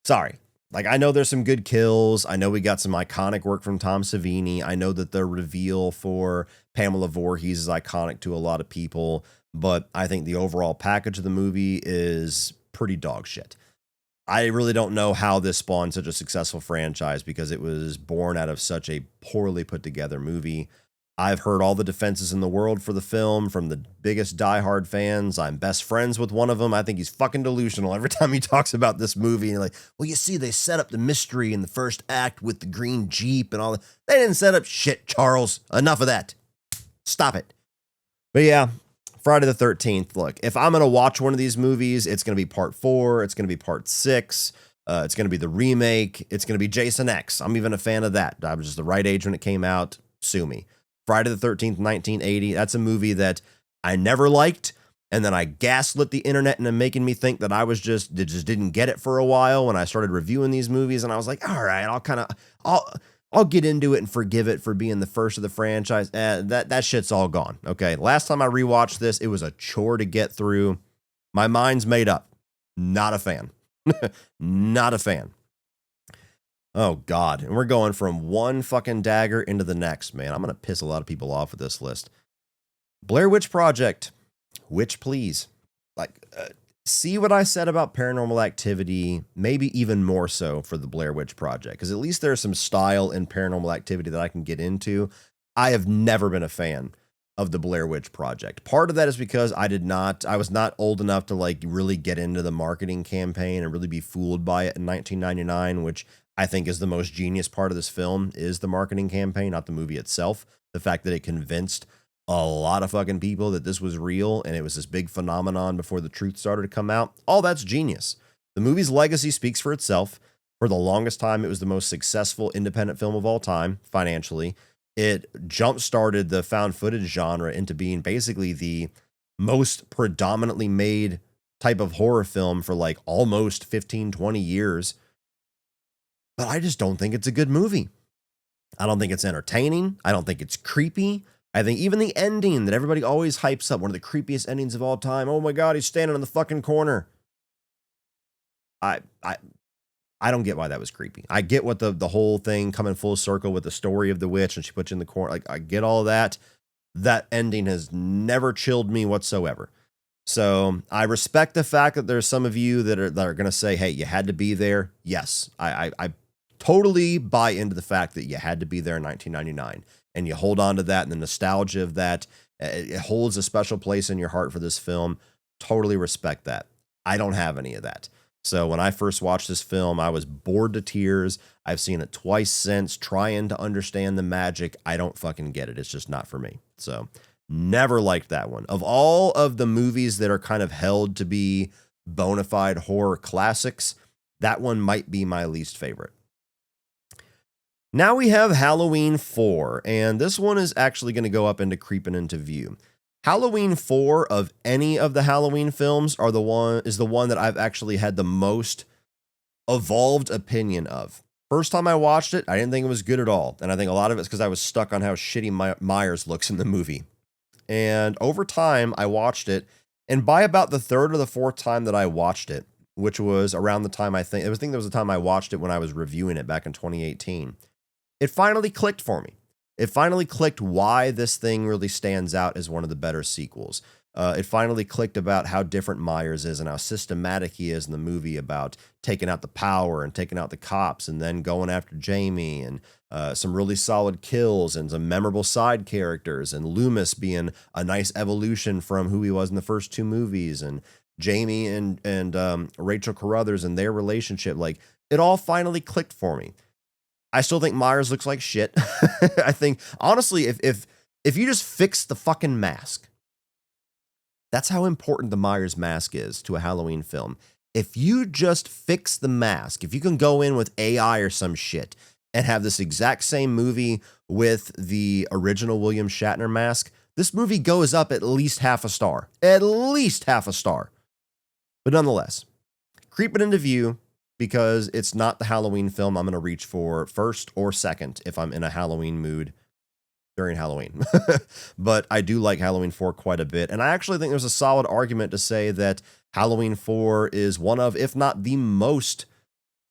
Sorry. Like, I know there's some good kills. I know we got some iconic work from Tom Savini. I know that the reveal for Pamela Voorhees is iconic to a lot of people, but I think the overall package of the movie is pretty dog shit. I really don't know how this spawned such a successful franchise because it was born out of such a poorly put together movie. I've heard all the defenses in the world for the film from the biggest diehard fans. I'm best friends with one of them. I think he's fucking delusional every time he talks about this movie. And like, well, you see, they set up the mystery in the first act with the green Jeep and all that. They didn't set up shit, Charles. Enough of that. Stop it. But yeah, Friday the 13th. Look, if I'm going to watch one of these movies, it's going to be part 4. It's going to be part 6. It's going to be the remake. It's going to be Jason X. I'm even a fan of that. I was just the right age when it came out. Sue me. Friday the 13th, 1980. That's a movie that I never liked. And then I gaslit the internet into making me think that I just didn't get it for a while when I started reviewing these movies. And I was like, all right, I'll get into it and forgive it for being the first of the franchise. That shit's all gone. Okay. Last time I rewatched this, it was a chore to get through. My mind's made up. Not a fan. Not a fan. Oh, God. And we're going from one fucking dagger into the next, man. I'm going to piss a lot of people off with this list. Blair Witch Project. Witch, please. Like, see what I said about Paranormal Activity, maybe even more so for the Blair Witch Project, because at least there's some style in Paranormal Activity that I can get into. I have never been a fan of the Blair Witch Project. Part of that is because I was not old enough to like really get into the marketing campaign and really be fooled by it in 1999, which I think is the most genius part of this film is the marketing campaign, not the movie itself. The fact that it convinced a lot of fucking people that this was real and it was this big phenomenon before the truth started to come out. All that's genius. The movie's legacy speaks for itself. For the longest time, it was the most successful independent film of all time, financially. It jump-started the found footage genre into being basically the most predominantly made type of horror film for like almost 15, 20 years. But I just don't think it's a good movie. I don't think it's entertaining. I don't think it's creepy. I think even the ending that everybody always hypes up, one of the creepiest endings of all time. Oh my God, he's standing in the fucking corner. I don't get why that was creepy. I get what the whole thing coming full circle with the story of the witch and she puts you in the corner. Like, I get all that. That ending has never chilled me whatsoever. So I respect the fact that there's some of you that are going to say, hey, you had to be there. Yes, I totally buy into the fact that you had to be there in 1999 and you hold on to that and the nostalgia of that. It holds a special place in your heart for this film. Totally respect that. I don't have any of that. So when I first watched this film, I was bored to tears. I've seen it twice since, trying to understand the magic. I don't fucking get it. It's just not for me. So never liked that one. Of all of the movies that are kind of held to be bona fide horror classics, that one might be my least favorite. Now we have Halloween 4, and this one is actually going to go up into Creeping Into View. Halloween 4 of any of the Halloween films is the one that I've actually had the most evolved opinion of. First time I watched it, I didn't think it was good at all. And I think a lot of it's because I was stuck on how shitty Myers looks in the movie. And over time, I watched it. And by about the third or the fourth time that I watched it, which was around the time there was the time I watched it when I was reviewing it back in 2018, it finally clicked for me. It finally clicked why this thing really stands out as one of the better sequels. It finally clicked about how different Myers is and how systematic he is in the movie about taking out the power and taking out the cops and then going after Jamie and some really solid kills and some memorable side characters and Loomis being a nice evolution from who he was in the first two movies and Jamie and Rachel Carruthers and their relationship. Like, it all finally clicked for me. I still think Myers looks like shit. I think, honestly, if you just fix the fucking mask, that's how important the Myers mask is to a Halloween film. If you just fix the mask, if you can go in with AI or some shit and have this exact same movie with the original William Shatner mask, this movie goes up at least half a star. At least half a star. But nonetheless, Creeping Into View, because it's not the Halloween film I'm going to reach for first or second if I'm in a Halloween mood during Halloween. But I do like Halloween 4 quite a bit. And I actually think there's a solid argument to say that Halloween 4 is one of, if not the most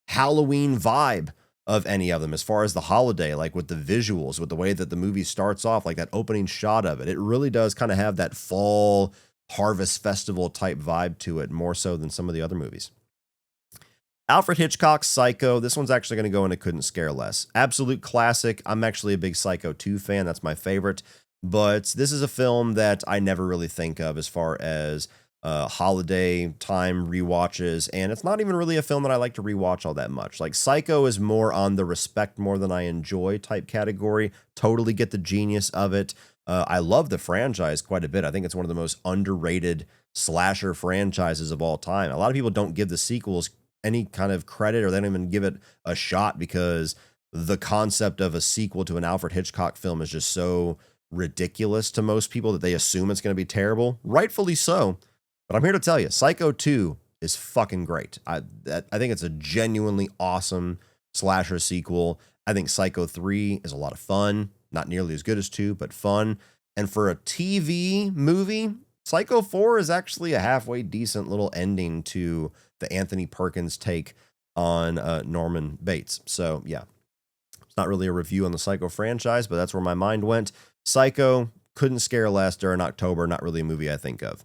Halloween vibe of any of them as far as the holiday, like with the visuals, with the way that the movie starts off, like that opening shot of it. It really does kind of have that fall harvest festival type vibe to it, more so than some of the other movies. Alfred Hitchcock's Psycho. This one's actually going to go into Couldn't Scare Less. Absolute classic. I'm actually a big Psycho 2 fan. That's my favorite. But this is a film that I never really think of as far as holiday time rewatches. And it's not even really a film that I like to rewatch all that much. Like Psycho is more on the respect more than I enjoy type category. Totally get the genius of it. I love the franchise quite a bit. I think it's one of the most underrated slasher franchises of all time. A lot of people don't give the sequels any kind of credit, or they don't even give it a shot because the concept of a sequel to an Alfred Hitchcock film is just so ridiculous to most people that they assume it's going to be terrible. Rightfully so. But I'm here to tell you, Psycho 2 is fucking great. I think it's a genuinely awesome slasher sequel. I think Psycho 3 is a lot of fun. Not nearly as good as 2, but fun. And for a TV movie, Psycho 4 is actually a halfway decent little ending to the Anthony Perkins take on Norman Bates. So, yeah, it's not really a review on the Psycho franchise, but that's where my mind went. Psycho, Couldn't Scare Less during October. Not really a movie I think of.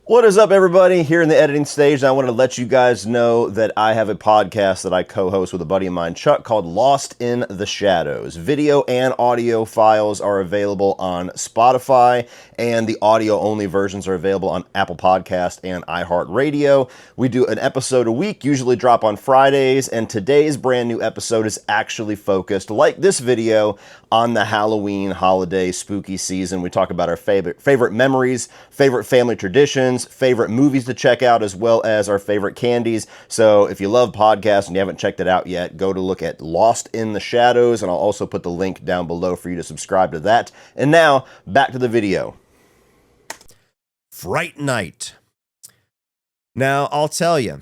What is up, everybody? Here in the editing stage, I want to let you guys know that I have a podcast that I co-host with a buddy of mine, Chuck, called Lost in the Shadows. Video and audio files are available on Spotify, and the audio-only versions are available on Apple Podcast and iHeartRadio. We do an episode a week, usually drop on Fridays, and today's brand new episode is actually focused, like this video, on the Halloween holiday spooky season. We talk about our favorite memories, favorite family traditions, favorite movies to check out, as well as our favorite candies. So if you love podcasts and you haven't checked it out yet, go to look at Lost in the Shadows, and I'll also put the link down below for you to subscribe to that. And now, back to the video. Fright Night. Now, I'll tell you,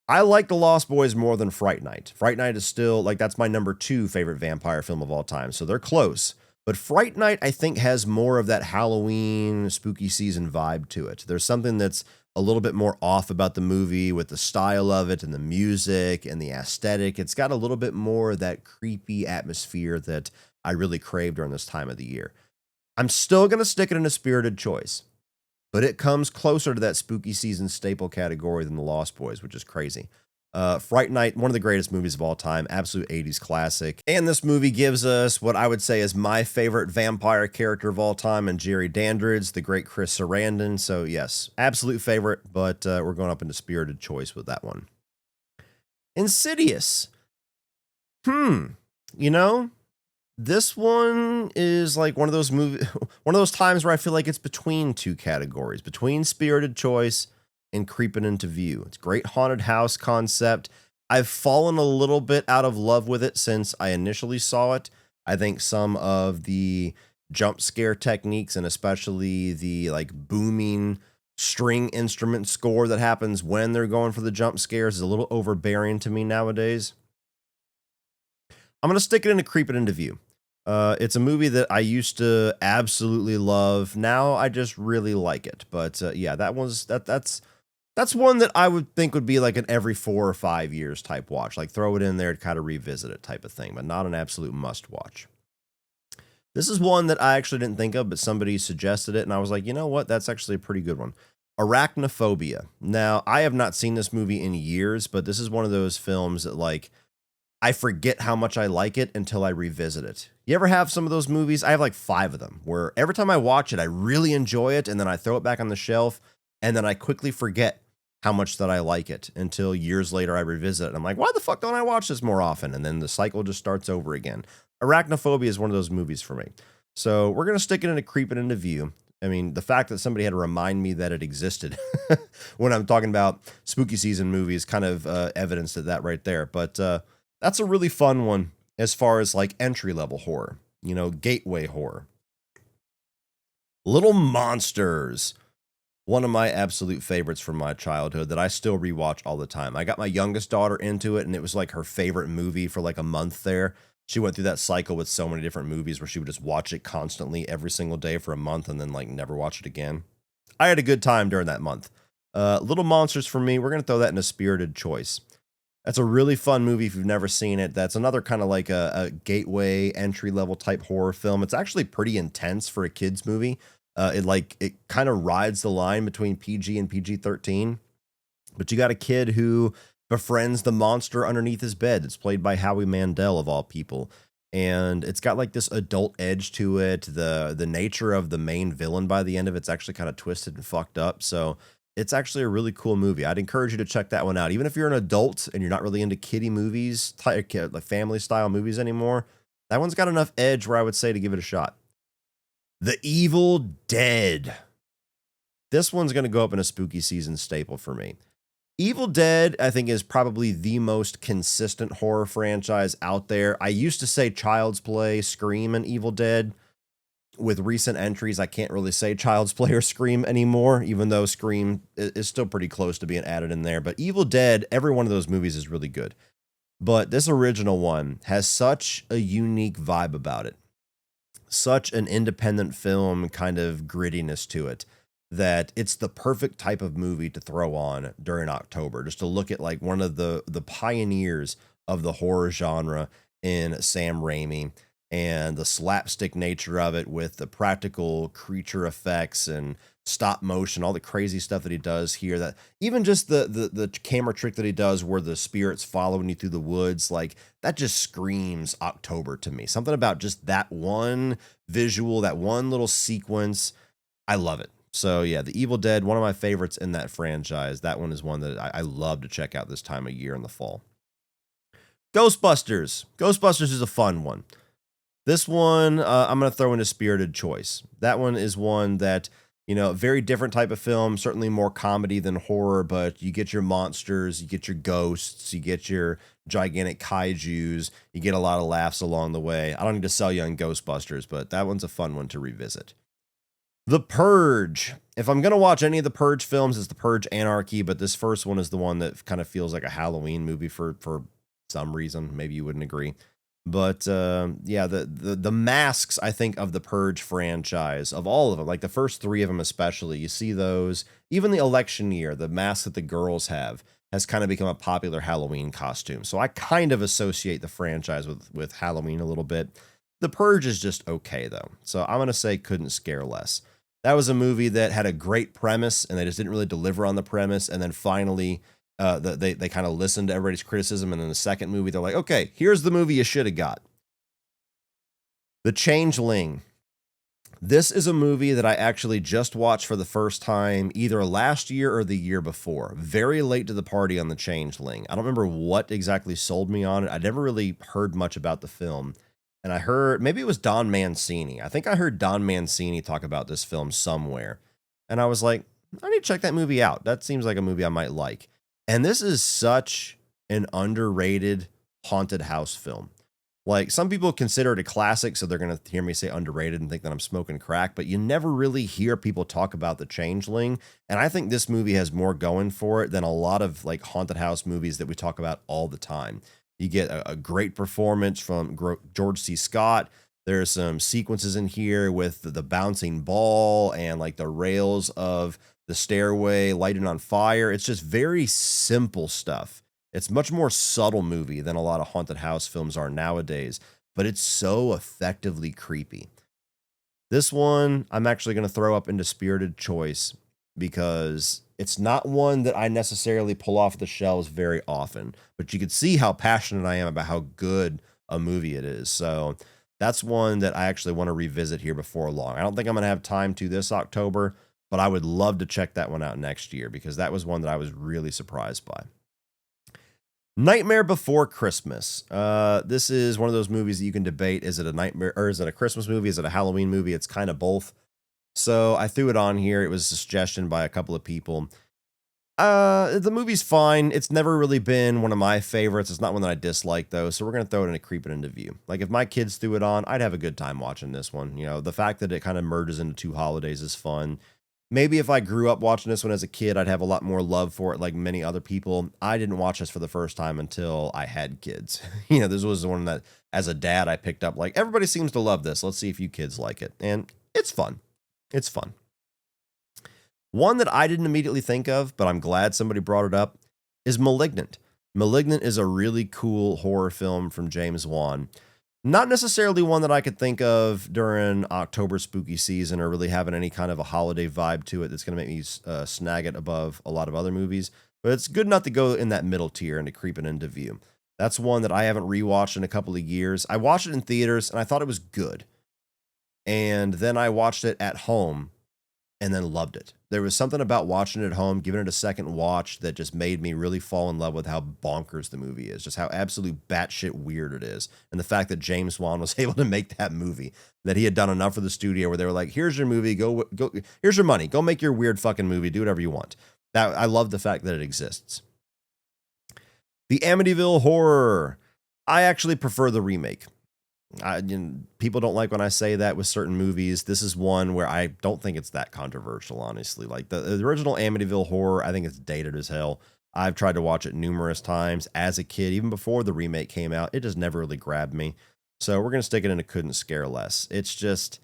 I like The Lost Boys more than Fright Night. Fright Night is still, like, that's my number 2 favorite vampire film of all time, so they're close. But Fright Night, I think, has more of that Halloween spooky season vibe to it. There's something that's a little bit more off about the movie with the style of it and the music and the aesthetic. It's got a little bit more of that creepy atmosphere that I really crave during this time of the year. I'm still going to stick it in a spirited choice, but it comes closer to that spooky season staple category than The Lost Boys, which is crazy. Fright Night, one of the greatest movies of all time, absolute 80s classic. And this movie gives us what I would say is my favorite vampire character of all time, and Jerry Dandridge, the great Chris Sarandon. So yes, absolute favorite, but we're going up into spirited choice with that one. Insidious. You know, this one is like one of those times where I feel like it's between two categories, between spirited choice and creeping into view. It's a great haunted house concept. I've fallen a little bit out of love with it since I initially saw it. I think some of the jump scare techniques, and especially the like booming string instrument score that happens when they're going for the jump scares, is a little overbearing to me nowadays. I'm going to stick it into creeping into view. It's a movie that I used to absolutely love. Now I just really like it. But yeah, that's one that I would think would be like an every 4 or 5 years type watch. Like throw it in there to kind of revisit it type of thing, but not an absolute must watch. This is one that I actually didn't think of, but somebody suggested it, and I was like, you know what? That's actually a pretty good one. Arachnophobia. Now, I have not seen this movie in years, but this is one of those films that, like, I forget how much I like it until I revisit it. You ever have some of those movies? I have like 5 of them, where every time I watch it, I really enjoy it, and then I throw it back on the shelf, and then I quickly forget how much that I like it until years later I revisit it. And I'm like, why the fuck don't I watch this more often? And then the cycle just starts over again. Arachnophobia is one of those movies for me. So we're going to stick it into creeping into view. I mean, the fact that somebody had to remind me that it existed when I'm talking about spooky season movies, kind of evidence of that right there. But that's a really fun one as far as like entry-level horror, you know, gateway horror. Little Monsters. One of my absolute favorites from my childhood that I still rewatch all the time. I got my youngest daughter into it, and it was like her favorite movie for like a month there. She went through that cycle with so many different movies where she would just watch it constantly every single day for a month and then like never watch it again. I had a good time during that month. Little Monsters for me, we're going to throw that in a spirited choice. That's a really fun movie if you've never seen it. That's another kind of like a gateway entry level type horror film. It's actually pretty intense for a kids movie. It kind of rides the line between PG and PG-13. But you got a kid who befriends the monster underneath his bed. It's played by Howie Mandel of all people. And it's got like this adult edge to it. The nature of the main villain by the end of it's actually kind of twisted and fucked up. So it's actually a really cool movie. I'd encourage you to check that one out. Even if you're an adult and you're not really into kiddie movies, like family style movies anymore, that one's got enough edge where I would say to give it a shot. The Evil Dead. This one's going to go up in a spooky season staple for me. Evil Dead, I think, is probably the most consistent horror franchise out there. I used to say Child's Play, Scream, and Evil Dead. With recent entries, I can't really say Child's Play or Scream anymore, even though Scream is still pretty close to being added in there. But Evil Dead, every one of those movies is really good. But this original one has such a unique vibe about it. Such an independent film kind of grittiness to it that it's the perfect type of movie to throw on during October, just to look at like one of the pioneers of the horror genre in Sam Raimi and the slapstick nature of it with the practical creature effects and stop motion, all the crazy stuff that he does here, that even just the camera trick that he does where the spirits following you through the woods, like that just screams October to me. Something about just that one visual, that one little sequence. I love it. So yeah, The Evil Dead, one of my favorites in that franchise. That one is one that I love to check out this time of year in the fall. Ghostbusters. Ghostbusters is a fun one. This one, I'm going to throw in a Spirited Choice. That one is one that, you know, very different type of film, certainly more comedy than horror, but you get your monsters, you get your ghosts, you get your gigantic kaijus, you get a lot of laughs along the way. I don't need to sell you on Ghostbusters, but that one's a fun one to revisit. The Purge. If I'm going to watch any of the Purge films, it's The Purge Anarchy, but this first one is the one that kind of feels like a Halloween movie for some reason. Maybe you wouldn't agree. But yeah, the masks, I think, of the Purge franchise, of all of them, like the first three of them especially, you see those. Even the election year, the mask that the girls have has kind of become a popular Halloween costume. So I kind of associate the franchise with Halloween a little bit. The Purge is just okay, though. So I'm going to say couldn't scare less. That was a movie that had a great premise, and they just didn't really deliver on the premise. And then finally, they kind of listened to everybody's criticism. And in the second movie, they're like, okay, here's the movie you should have got. The Changeling. This is a movie that I actually just watched for the first time either last year or the year before. Very late to the party on The Changeling. I don't remember what exactly sold me on it. I never really heard much about the film. And I heard, maybe it was Don Mancini. I think I heard Don Mancini talk about this film somewhere. And I was like, I need to check that movie out. That seems like a movie I might like. And this is such an underrated haunted house film. Like, some people consider it a classic, so they're going to hear me say underrated and think that I'm smoking crack, but you never really hear people talk about The Changeling. And I think this movie has more going for it than a lot of like haunted house movies that we talk about all the time. You get a great performance from George C. Scott. There's some sequences in here with the bouncing ball and like the rails of the stairway lighting on fire. It's just very simple stuff. It's much more subtle movie than a lot of haunted house films are nowadays, but it's so effectively creepy. This one, I'm actually going to throw up into Spirited Choice because it's not one that I necessarily pull off the shelves very often, but you can see how passionate I am about how good a movie it is. So that's one that I actually want to revisit here before long. I don't think I'm going to have time to this October, but I would love to check that one out next year because that was one that I was really surprised by. Nightmare Before Christmas. This is one of those movies that you can debate. Is it a nightmare or is it a Christmas movie? Is it a Halloween movie? It's kind of both. So I threw it on here. It was a suggestion by a couple of people. The movie's fine. It's never really been one of my favorites. It's not one that I dislike though. So we're going to throw it in a creep it into view. Like if my kids threw it on, I'd have a good time watching this one. You know, the fact that it kind of merges into two holidays is fun. Maybe if I grew up watching this one as a kid, I'd have a lot more love for it like many other people. I didn't watch this for the first time until I had kids. You know, this was one that as a dad, I picked up like, everybody seems to love this. Let's see if you kids like it. And it's fun. It's fun. One that I didn't immediately think of, but I'm glad somebody brought it up, is Malignant. Malignant is a really cool horror film from James Wan. Not necessarily one that I could think of during October spooky season or really having any kind of a holiday vibe to it that's going to make me snag it above a lot of other movies, but it's good enough to go in that middle tier and to creep it into view. That's one that I haven't rewatched in a couple of years. I watched it in theaters and I thought it was good. And then I watched it at home and then loved it. There was something about watching it at home, giving it a second watch that just made me really fall in love with how bonkers the movie is, just how absolute batshit weird it is. And the fact that James Wan was able to make that movie, that he had done enough for the studio where they were like, here's your movie, go, here's your money, go make your weird fucking movie, do whatever you want. That, I love the fact that it exists. The Amityville Horror. I actually prefer the remake. People don't like when I say that with certain movies. This is one where I don't think it's that controversial, honestly. Like the original Amityville Horror, I think it's dated as hell. I've tried to watch it numerous times as a kid, even before the remake came out. It just never really grabbed me. So we're going to stick it in a couldn't scare less. It's just,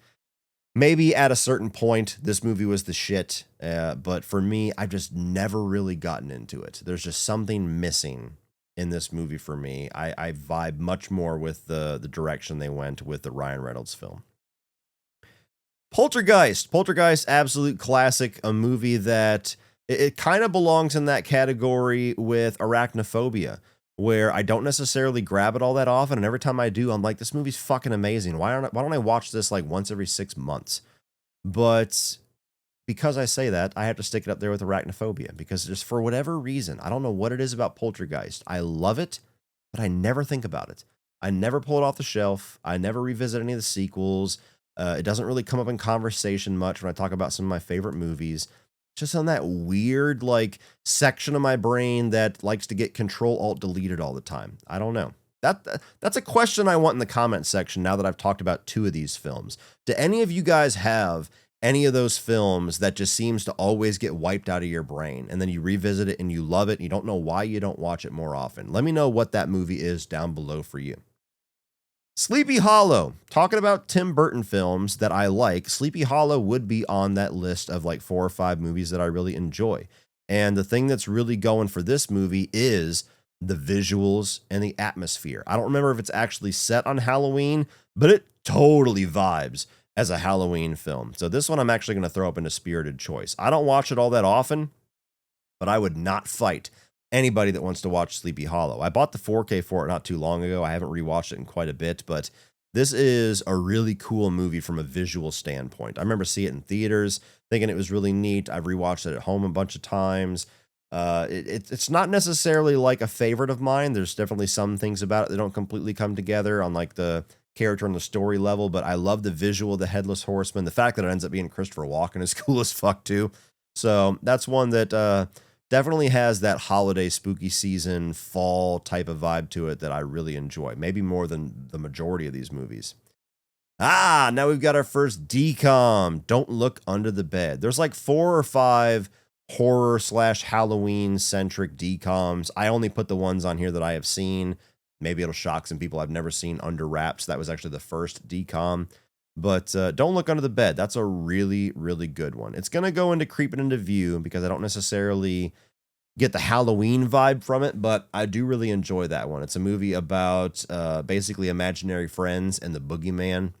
maybe at a certain point, this movie was the shit. But for me, I've just never really gotten into it. There's just something missing in this movie for me. I vibe much more with the direction they went with the Ryan Reynolds film. Poltergeist, absolute classic, a movie that it kind of belongs in that category with Arachnophobia, where I don't necessarily grab it all that often, and every time I do, I'm like, this movie's fucking amazing. Why don't I watch this like once every 6 months? But because I say that, I have to stick it up there with Arachnophobia, because just for whatever reason, I don't know what it is about Poltergeist. I love it, but I never think about it. I never pull it off the shelf. I never revisit any of the sequels. It doesn't really come up in conversation much when I talk about some of my favorite movies. Just on that weird, like, section of my brain that likes to get Control-Alt-Deleted all the time. I don't know. That's a question I want in the comment section now that I've talked about 2 of these films. Do any of you guys have any of those films that just seems to always get wiped out of your brain, and then you revisit it and you love it and you don't know why you don't watch it more often? Let me know what that movie is down below for you. Sleepy Hollow. Talking about Tim Burton films that I like, Sleepy Hollow would be on that list of like 4 or 5 movies that I really enjoy. And the thing that's really going for this movie is the visuals and the atmosphere. I don't remember if it's actually set on Halloween, but it totally vibes as a Halloween film. So this one I'm actually going to throw up into Spirited Choice. I don't watch it all that often, but I would not fight anybody that wants to watch Sleepy Hollow. I bought the 4K for it not too long ago. I haven't rewatched it in quite a bit, but this is a really cool movie from a visual standpoint. I remember seeing it in theaters, thinking it was really neat. I've rewatched it at home a bunch of times. It's not necessarily like a favorite of mine. There's definitely some things about it that don't completely come together on like the character and the story level, but I love the visual of the Headless Horseman. The fact that it ends up being Christopher Walken is cool as fuck too. So that's one that definitely has that holiday spooky season fall type of vibe to it that I really enjoy, maybe more than the majority of these movies. Now we've got our first DCOM, Don't Look Under the Bed. There's like 4 or 5 horror / Halloween centric DCOMs. I only put the ones on here that I have seen. Maybe it'll shock some people. I've never seen Under Wraps. That was actually the first DCOM. But Don't Look Under the Bed. That's a really, really good one. It's going to go into Creeping Into View because I don't necessarily get the Halloween vibe from it, but I do really enjoy that one. It's a movie about basically imaginary friends and the boogeyman,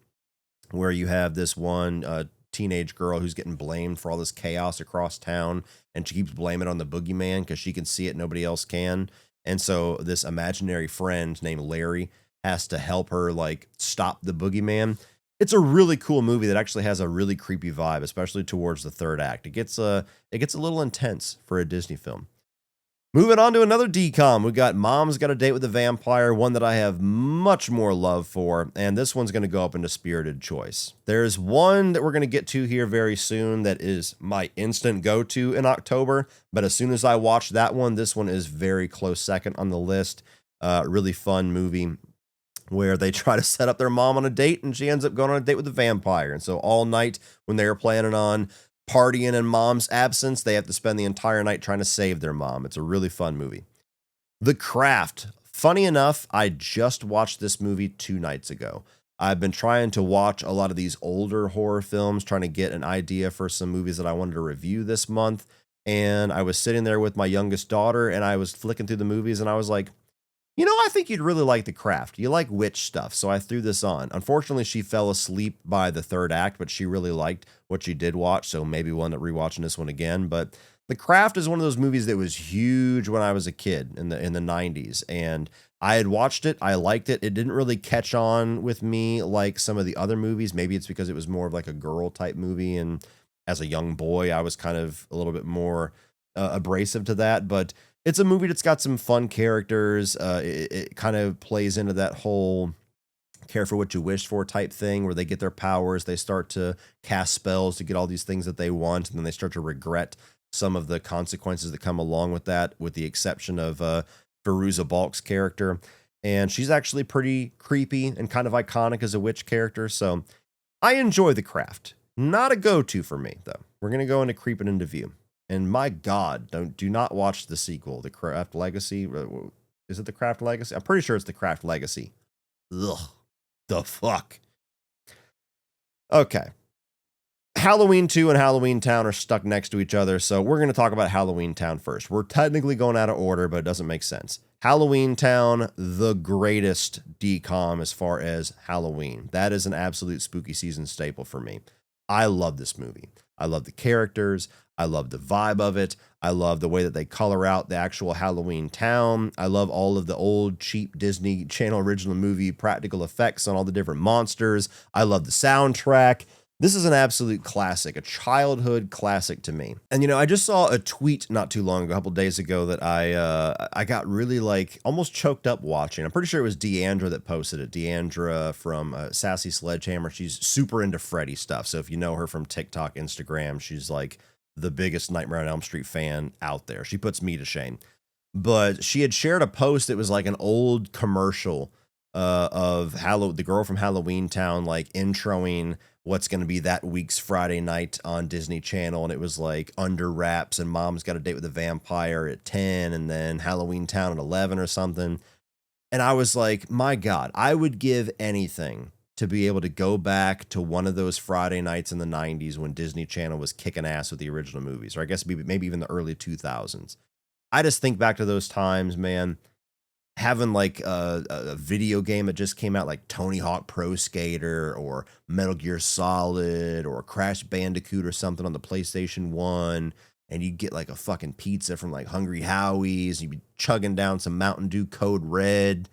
where you have this one teenage girl who's getting blamed for all this chaos across town, and she keeps blaming it on the boogeyman because she can see it, nobody else can. And so this imaginary friend named Larry has to help her like stop the boogeyman. It's a really cool movie that actually has a really creepy vibe, especially towards the third act. It gets a little intense for a Disney film. Moving on to another DCOM, we got Mom's Got a Date with a Vampire, one that I have much more love for, and this one's going to go up into Spirited Choice. There's one that we're going to get to here very soon that is my instant go-to in October, but as soon as I watch that one, this one is very close second on the list. Really fun movie where they try to set up their mom on a date, and she ends up going on a date with a vampire, and so all night when they were planning on partying in mom's absence, they have to spend the entire night trying to save their mom. It's a really fun movie. The Craft. Funny enough, I just watched this movie 2 nights ago. I've been trying to watch a lot of these older horror films, trying to get an idea for some movies that I wanted to review this month. and I was sitting there with my youngest daughter, and I was flicking through the movies, and I was like, you know, I think you'd really like The Craft. You like witch stuff. So I threw this on. Unfortunately, she fell asleep by the third act, but she really liked what she did watch. So maybe we'll end up rewatching this one again. But The Craft is one of those movies that was huge when I was a kid in the 90s. And I had watched it. I liked it. It didn't really catch on with me like some of the other movies. Maybe it's because it was more of like a girl type movie. And as a young boy, I was kind of a little bit more abrasive to that. But it's a movie that's got some fun characters. It kind of plays into that whole care for what you wish for type thing where they get their powers. They start to cast spells to get all these things that they want. And then they start to regret some of the consequences that come along with that, with the exception of Fairuza Balk's character. And she's actually pretty creepy and kind of iconic as a witch character. So I enjoy The Craft. Not a go-to for me, though. We're going to go into Creeping into View. And my God, do not watch the sequel, The Craft Legacy. Is it The Craft Legacy? I'm pretty sure it's The Craft Legacy. Ugh, the fuck. Okay. Halloween 2 and Halloween Town are stuck next to each other, so we're going to talk about Halloween Town first. We're technically going out of order, but it doesn't make sense. Halloween Town, the greatest DCOM as far as Halloween. That is an absolute spooky season staple for me. I love this movie. I love the characters. I love the vibe of it. I love the way that they color out the actual Halloween town. I love all of the old cheap Disney Channel original movie practical effects on all the different monsters. I love the soundtrack. This is an absolute classic, a childhood classic to me. And, you know, I just saw a tweet not too long ago, a couple days ago, that I got really like almost choked up watching. I'm pretty sure it was Deandra that posted it. Deandra from Sassy Sledgehammer. She's super into Freddy stuff. So if you know her from TikTok, Instagram, she's like the biggest Nightmare on Elm Street fan out there. She puts me to shame. But she had shared a post that was like an old commercial of the girl from Halloween Town, like introing what's going to be that week's Friday night on Disney Channel. And it was like Under Wraps and Mom's Got a Date with a Vampire at 10 and then Halloween Town at 11 or something. And I was like, my God, I would give anything to be able to go back to one of those Friday nights in the 90s when Disney Channel was kicking ass with the original movies, or I guess maybe even the early 2000s. I just think back to those times, man. Having like a video game that just came out, like Tony Hawk Pro Skater or Metal Gear Solid or Crash Bandicoot or something on the PlayStation 1, and you get like a fucking pizza from like Hungry Howie's, you'd be chugging down some Mountain Dew Code Red,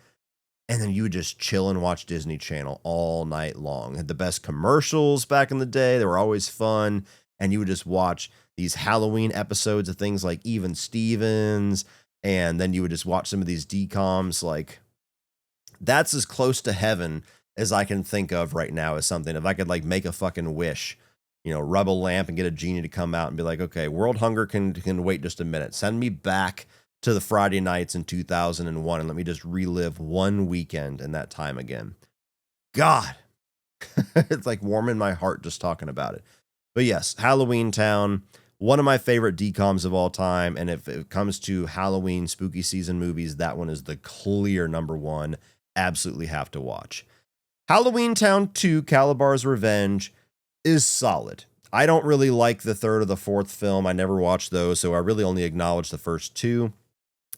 and then you would just chill and watch Disney Channel all night long. Had the best commercials back in the day. They were always fun, and you would just watch these Halloween episodes of things like Even Stevens, and then you would just watch some of these DCOMs. Like, that's as close to heaven as I can think of right now as something. If I could like make a fucking wish, you know, rub a lamp and get a genie to come out and be like, okay, world hunger can wait just a minute. Send me back to the Friday nights in 2001 and let me just relive one weekend in that time again. God, it's like warming my heart just talking about it. But yes, Halloween Town, one of my favorite DCOMs of all time. And if it comes to Halloween spooky season movies, that one is the clear number one. Absolutely have to watch. Halloween Town 2, Calabar's Revenge, is solid. I don't really like the third or the fourth film. I never watched those, so I really only acknowledge the first two.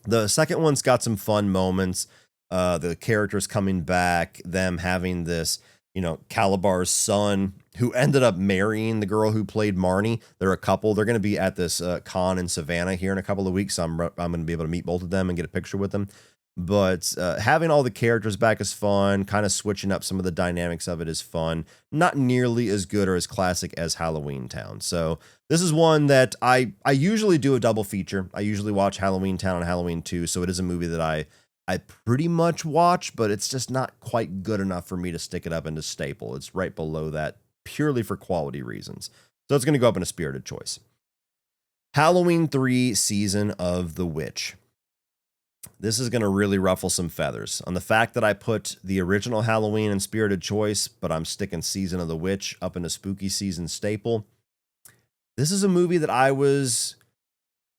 The second one's got some fun moments. The characters coming back, them having this, you know, Calabar's son who ended up marrying the girl who played Marnie. They're a couple. They're going to be at this con in Savannah here in a couple of weeks. So I'm going to be able to meet both of them and get a picture with them. But having all the characters back is fun. Kind of switching up some of the dynamics of it is fun. Not nearly as good or as classic as Halloween Town. So this is one that I usually do a double feature. I usually watch Halloween Town and Halloween 2. So it is a movie that I pretty much watch, but it's just not quite good enough for me to stick it up into staple. It's right below that purely for quality reasons. So it's going to go up in a spirited choice. Halloween 3, Season of the Witch. This is going to really ruffle some feathers on the fact that I put the original Halloween in spirited choice, but I'm sticking Season of the Witch up in a spooky season staple. This is a movie that I was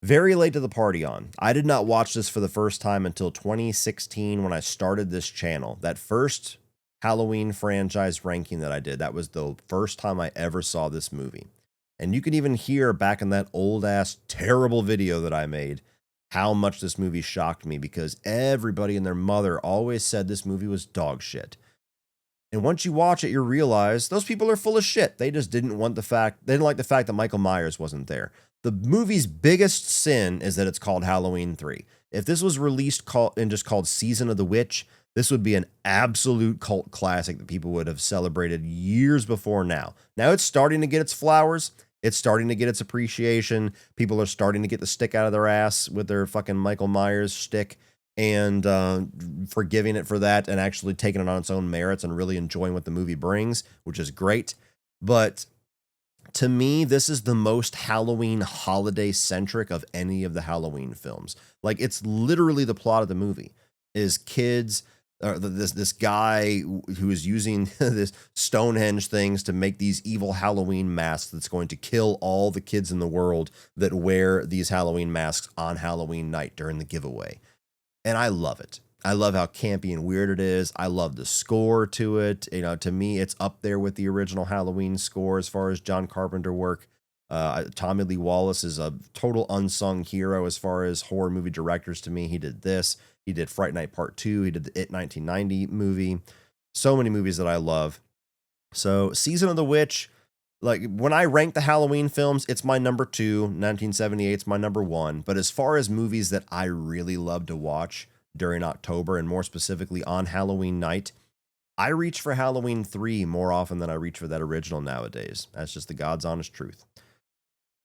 very late to the party on. I did not watch this for the first time until 2016 when I started this channel. That first Halloween franchise ranking that I did, that was the first time I ever saw this movie. And you can even hear back in that old ass terrible video that I made how much this movie shocked me, because everybody and their mother always said this movie was dog shit. And once you watch it, you realize those people are full of shit. They just didn't want the fact, they didn't like the fact that Michael Myers wasn't there. The movie's biggest sin is that it's called Halloween 3. If this was released and just called Season of the Witch, this would be an absolute cult classic that people would have celebrated years before now. Now it's starting to get its flowers. It's starting to get its appreciation. People are starting to get the stick out of their ass with their fucking Michael Myers stick, and forgiving it for that and actually taking it on its own merits and really enjoying what the movie brings, which is great. But to me, this is the most Halloween holiday centric of any of the Halloween films. Like, it's literally the plot of the movie is kids, this guy who is using this Stonehenge things to make these evil Halloween masks that's going to kill all the kids in the world that wear these Halloween masks on Halloween night during the giveaway. And I love it. I love how campy and weird it is. I love the score to it. You know, to me, it's up there with the original Halloween score as far as John Carpenter work. Tommy Lee Wallace is a total unsung hero as far as horror movie directors to me. He did this. He did Fright Night Part 2. He did the It 1990 movie. So many movies that I love. So Season of the Witch, like when I rank the Halloween films, it's my number 2. 1978's my number 1. But as far as movies that I really love to watch during October, and more specifically on Halloween night, I reach for Halloween 3 more often than I reach for that original nowadays. That's just the God's honest truth.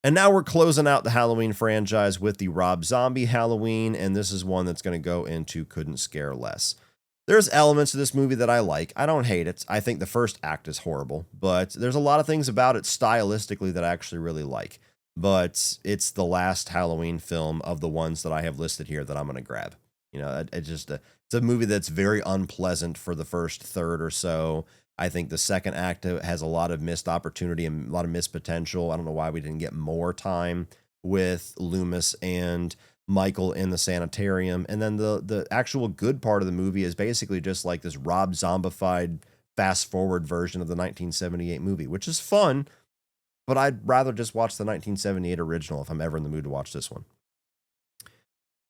And now we're closing out the Halloween franchise with the Rob Zombie Halloween, and this is one that's going to go into Couldn't Scare Less. There's elements of this movie that I like. I don't hate it. I think the first act is horrible, but there's a lot of things about it stylistically that I actually really like. But it's the last Halloween film of the ones that I have listed here that I'm going to grab. You know, it's a movie that's very unpleasant for the first third or so. I think the second act has a lot of missed opportunity and a lot of missed potential. I don't know why we didn't get more time with Loomis and Michael in the sanitarium. And then the actual good part of the movie is basically just like this Rob Zombified fast forward version of the 1978 movie, which is fun, but I'd rather just watch the 1978 original if I'm ever in the mood to watch this one.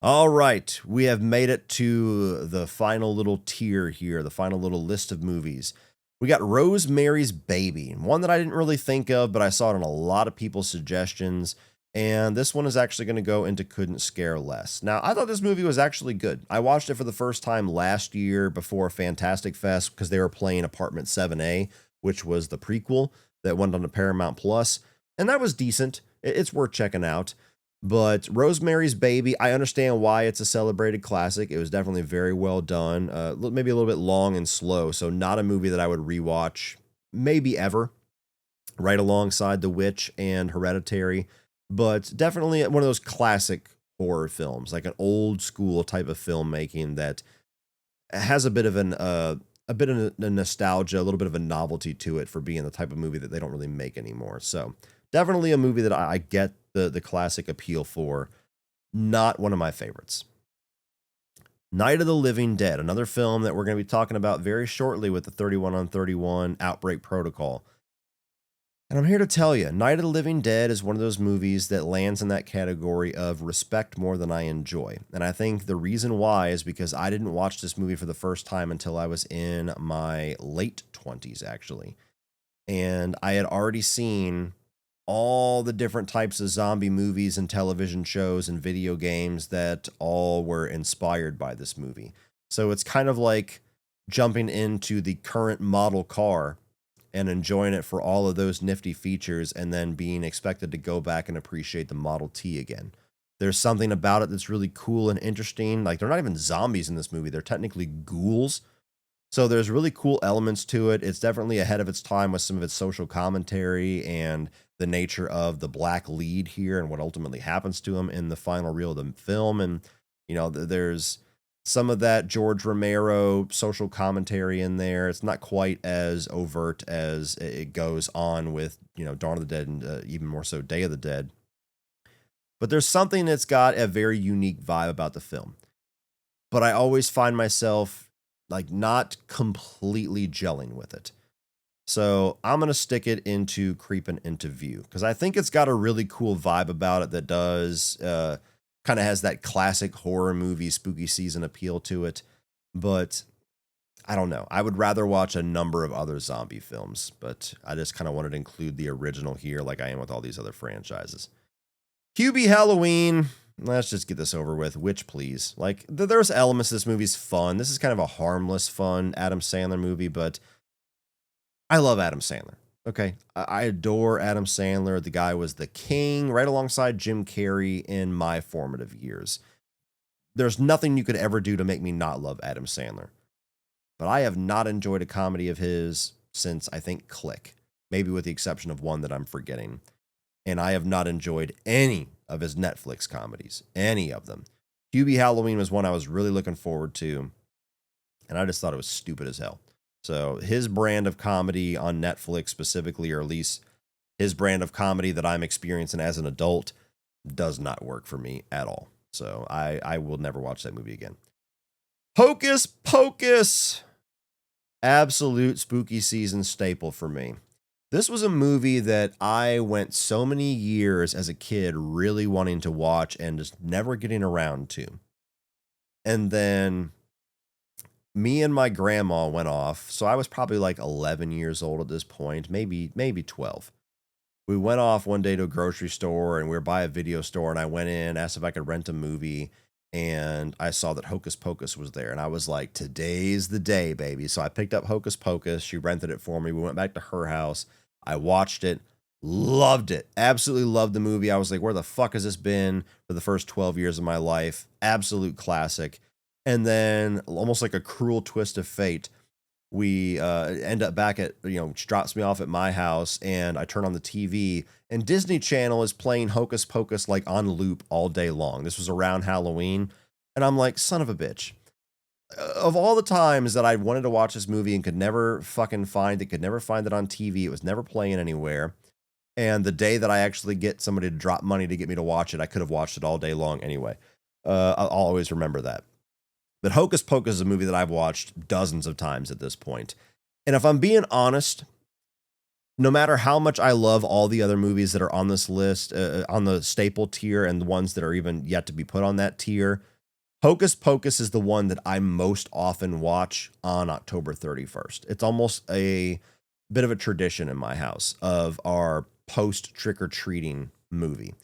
All right, we have made it to the final little tier here, the final little list of movies. We got Rosemary's Baby, one that I didn't really think of, but I saw it in a lot of people's suggestions. And this one is actually going to go into Couldn't Scare Less. Now, I thought this movie was actually good. I watched it for the first time last year before Fantastic Fest because they were playing Apartment 7A, which was the prequel that went on to Paramount Plus. And that was decent. It's worth checking out. But Rosemary's Baby, I understand why it's a celebrated classic. It was definitely very well done. Maybe a little bit long and slow. So not a movie that I would rewatch maybe ever. Right alongside The Witch and Hereditary. But definitely one of those classic horror films, like an old school type of filmmaking that has a bit of a nostalgia, a little bit of a novelty to it for being the type of movie that they don't really make anymore. So definitely a movie that I get the classic appeal for. Not one of my favorites. Night of the Living Dead, another film that we're going to be talking about very shortly with the 31 on 31 Outbreak Protocol. And I'm here to tell you, Night of the Living Dead is one of those movies that lands in that category of respect more than I enjoy. And I think the reason why is because I didn't watch this movie for the first time until I was in my late 20s, actually. And I had already seen all the different types of zombie movies and television shows and video games that all were inspired by this movie. So it's kind of like jumping into the current model car and enjoying it for all of those nifty features and then being expected to go back and appreciate the Model T again. There's something about it that's really cool and interesting. Like, they're not even zombies in this movie. They're technically ghouls. So there's really cool elements to it. It's definitely ahead of its time with some of its social commentary and the nature of the black lead here and what ultimately happens to him in the final reel of the film. And, you know, there's some of that George Romero social commentary in there. It's not quite as overt as it goes on with, you know, Dawn of the Dead and even more so Day of the Dead. But there's something that's got a very unique vibe about the film. But I always find myself like not completely gelling with it. So I'm going to stick it into Creeping Into View because I think it's got a really cool vibe about it that does kind of has that classic horror movie spooky season appeal to it. But I don't know. I would rather watch a number of other zombie films, but I just kind of wanted to include the original here like I am with all these other franchises. Hubie Halloween. Let's just get this over with. Witch, please. Like, there's elements of this movie's fun. This is kind of a harmless, fun Adam Sandler movie, but I love Adam Sandler. Okay. I adore Adam Sandler. The guy was the king right alongside Jim Carrey in my formative years. There's nothing you could ever do to make me not love Adam Sandler. But I have not enjoyed a comedy of his since, I think, Click. Maybe with the exception of one that I'm forgetting. And I have not enjoyed any of his Netflix comedies. Any of them. Hubie Halloween was one I was really looking forward to. And I just thought it was stupid as hell. So his brand of comedy on Netflix specifically, or at least his brand of comedy that I'm experiencing as an adult, does not work for me at all. So I will never watch that movie again. Hocus Pocus. Absolute spooky season staple for me. This was a movie that I went so many years as a kid really wanting to watch and just never getting around to. And then me and my grandma went off. So I was probably like 11 years old at this point, maybe 12. We went off one day to a grocery store and we were by a video store, and I went in, asked if I could rent a movie, and I saw that Hocus Pocus was there, and I was like, today's the day, baby. So I picked up Hocus Pocus. She rented it for me. We went back to her house. I watched it, loved it, absolutely loved the movie. I was like, where the fuck has this been for the first 12 years of my life? Absolute classic. And then, almost like a cruel twist of fate, we end up back at, she drops me off at my house, and I turn on the TV, and Disney Channel is playing Hocus Pocus like on loop all day long. This was around Halloween, and I'm like, son of a bitch. Of all the times that I wanted to watch this movie and could never fucking find it, could never find it on TV, it was never playing anywhere. And the day that I actually get somebody to drop money to get me to watch it, I could have watched it all day long anyway. I'll always remember that. But Hocus Pocus is a movie that I've watched dozens of times at this point. And if I'm being honest, no matter how much I love all the other movies that are on this list, on the staple tier and the ones that are even yet to be put on that tier, Hocus Pocus is the one that I most often watch on October 31st. It's almost a bit of a tradition in my house of our post trick-or-treating movie.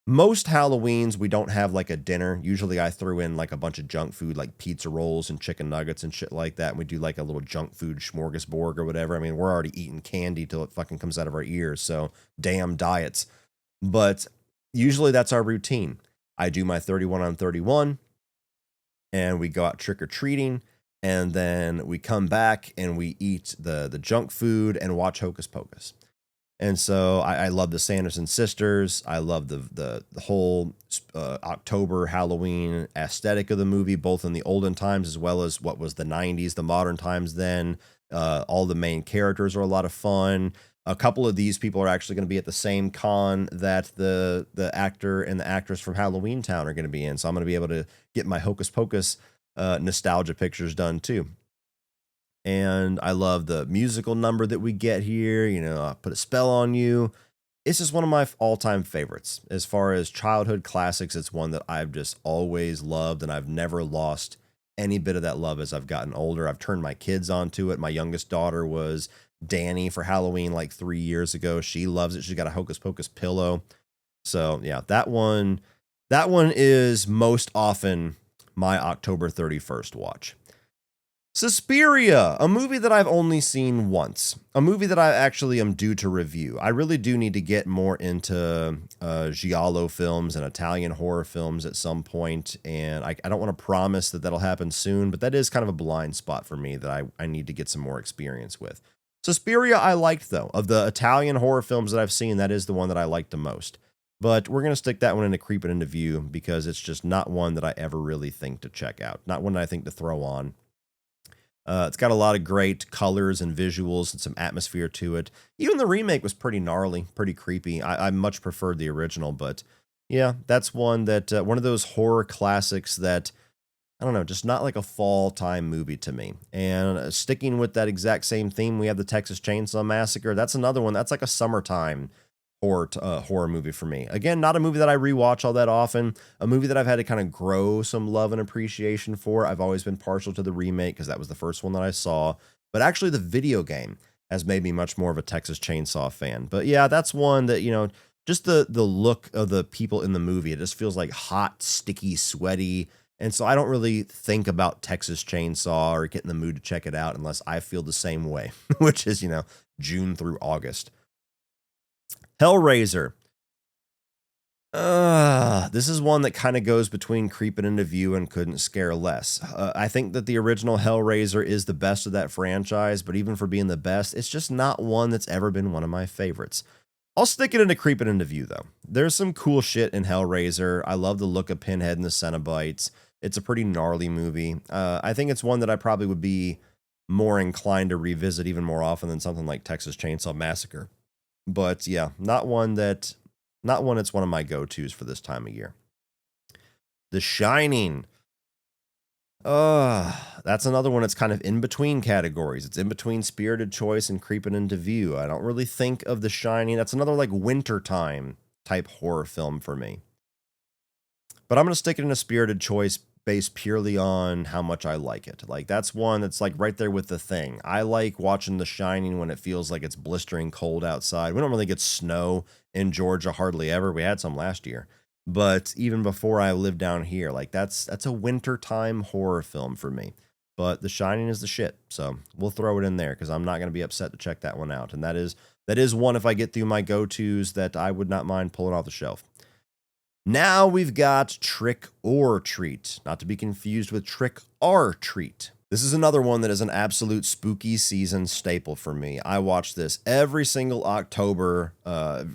Most Halloweens, we don't have like a dinner. Usually I threw in like a bunch of junk food like pizza rolls and chicken nuggets and shit like that. And we do like a little junk food smorgasbord or whatever. I mean, we're already eating candy till it fucking comes out of our ears. So damn diets. But usually that's our routine. I do my 31 on 31 and we go out trick-or-treating. And then we come back and we eat the junk food and watch Hocus Pocus. And so I love the Sanderson sisters. I love the whole October Halloween aesthetic of the movie, both in the olden times as well as what was the 90s, the modern times then. All the main characters are a lot of fun. A couple of these people are actually going to be at the same con that the actor and the actress from Halloween Town are going to be in. So I'm going to be able to get my Hocus Pocus nostalgia pictures done too. And I love the musical number that we get here. I Put a Spell on You. It's just one of my all-time favorites. As far as childhood classics, it's one that I've just always loved, and I've never lost any bit of that love as I've gotten older. I've turned my kids onto it. My youngest daughter was Danny for Halloween like 3 years ago. She loves it. She's got a Hocus Pocus pillow. So yeah, that one is most often my October 31st watch. Suspiria, a movie that I've only seen once, a movie that I actually am due to review. I really do need to get more into giallo films and Italian horror films at some point, and I don't want to promise that that'll happen soon, but that is kind of a blind spot for me that I need to get some more experience with. Suspiria I liked, though. Of the Italian horror films that I've seen, that is the one that I liked the most. But we're going to stick that one into Creeping Into View because it's just not one that I ever really think to check out, not one that I think to throw on. It's got a lot of great colors and visuals and some atmosphere to it. Even the remake was pretty gnarly, pretty creepy. I much preferred the original, but yeah, that's one of those horror classics that I don't know, just not like a fall time movie to me. And sticking with that exact same theme, we have the Texas Chainsaw Massacre. That's another one. That's like a summertime horror movie for me. Again, not a movie that I rewatch all that often. A movie that I've had to kind of grow some love and appreciation for. I've always been partial to the remake because that was the first one that I saw. But actually, the video game has made me much more of a Texas Chainsaw fan. But yeah, that's one that, just the look of the people in the movie, it just feels like hot, sticky, sweaty. And so I don't really think about Texas Chainsaw or get in the mood to check it out unless I feel the same way, which is, June through August. Hellraiser. This is one that kind of goes between creeping into view and couldn't scare less. I think that the original Hellraiser is the best of that franchise, but even for being the best, it's just not one that's ever been one of my favorites. I'll stick it into creeping into view, though. There's some cool shit in Hellraiser. I love the look of Pinhead and the Cenobites. It's a pretty gnarly movie. I think it's one that I probably would be more inclined to revisit even more often than something like Texas Chainsaw Massacre. But yeah, not one that's one of my go-tos for this time of year. The Shining. That's another one that's kind of in between categories. It's in between Spirited Choice and Creeping into View. I don't really think of The Shining. That's another like wintertime type horror film for me. But I'm going to stick it in a Spirited Choice based purely on how much I like it. Like that's one that's like right there with The Thing. I like watching The Shining when it feels like it's blistering cold outside. We don't really get snow in Georgia hardly ever. We had some last year. But even before I lived down here, like that's a wintertime horror film for me. But The Shining is the shit. So we'll throw it in there because I'm not going to be upset to check that one out. And that is one, if I get through my go-tos, that I would not mind pulling off the shelf. Now we've got Trick or Treat, not to be confused with Trick or Treat. This is another one that is an absolute spooky season staple for me. I watch this every single October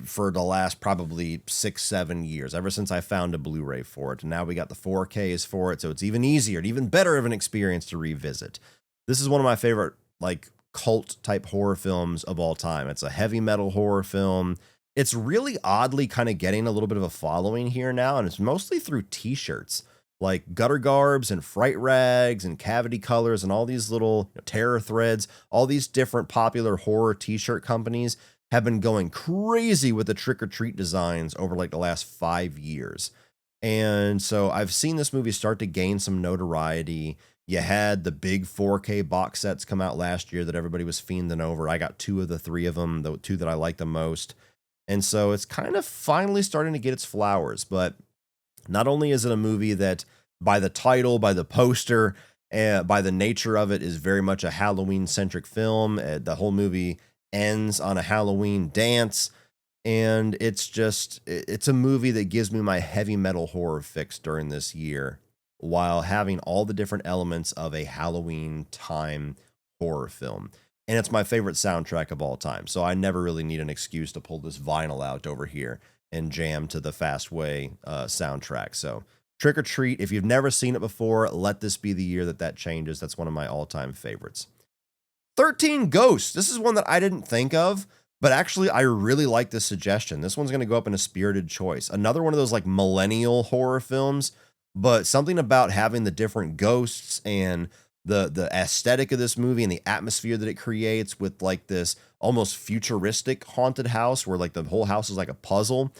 for the last probably 6-7 years, ever since I found a Blu-ray for it. And now we got the 4Ks for it, so it's even easier and even better of an experience to revisit. This is one of my favorite like cult type horror films of all time. It's a heavy metal horror film. It's really oddly kind of getting a little bit of a following here now, and it's mostly through t-shirts like Gutter Garbs and Fright Rags and Cavity Colors and all these little terror threads. All these different popular horror t-shirt companies have been going crazy with the Trick or Treat designs over like the last 5 years. And so I've seen this movie start to gain some notoriety. You had the big 4K box sets come out last year that everybody was fiending over. I got 2 of the 3 of them, the 2 that I like the most. And so it's kind of finally starting to get its flowers. But not only is it a movie that by the title, by the poster, by the nature of it is very much a Halloween-centric film. The whole movie ends on a Halloween dance. And it's a movie that gives me my heavy metal horror fix during this year while having all the different elements of a Halloween time horror film. And it's my favorite soundtrack of all time. So I never really need an excuse to pull this vinyl out over here and jam to the Fast Way soundtrack. So Trick or Treat, if you've never seen it before, let this be the year that changes. That's one of my all-time favorites. 13 Ghosts. This is one that I didn't think of, but actually I really like this suggestion. This one's going to go up in a Spirited Choice. Another one of those like millennial horror films, but something about having the different ghosts and the aesthetic of this movie and the atmosphere that it creates with like this almost futuristic haunted house where like the whole house is like a puzzle.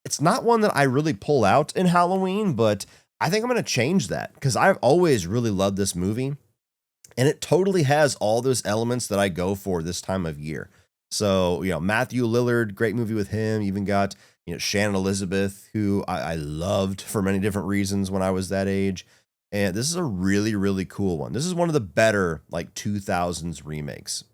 It's not one that I really pull out in Halloween, but I think I'm going to change that because I've always really loved this movie and it totally has all those elements that I go for this time of year. So, Matthew Lillard, great movie with him. You even got, Shannon Elizabeth, who I loved for many different reasons when I was that age. And this is a really, really cool one. This is one of the better, like, 2000s remakes.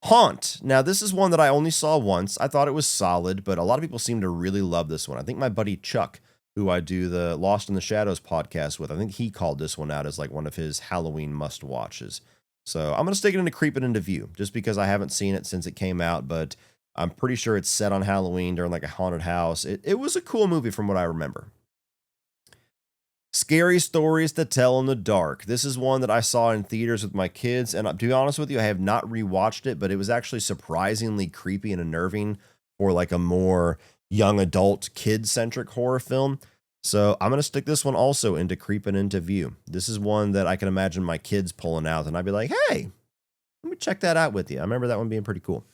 Haunt. Now, this is one that I only saw once. I thought it was solid, but a lot of people seem to really love this one. I think my buddy Chuck, who I do the Lost in the Shadows podcast with, I think he called this one out as, like, one of his Halloween must-watches. So I'm going to stick it into Creeping into View, just because I haven't seen it since it came out, but I'm pretty sure it's set on Halloween during, like, a haunted house. It was a cool movie from what I remember. Scary Stories to Tell in the Dark. This is one that I saw in theaters with my kids, and to be honest with you, I have not rewatched it, but it was actually surprisingly creepy and unnerving for like a more young adult, kid-centric horror film. So I'm going to stick this one also into creeping into view. This is one that I can imagine my kids pulling out, and I'd be like, hey, let me check that out with you. I remember that one being pretty cool.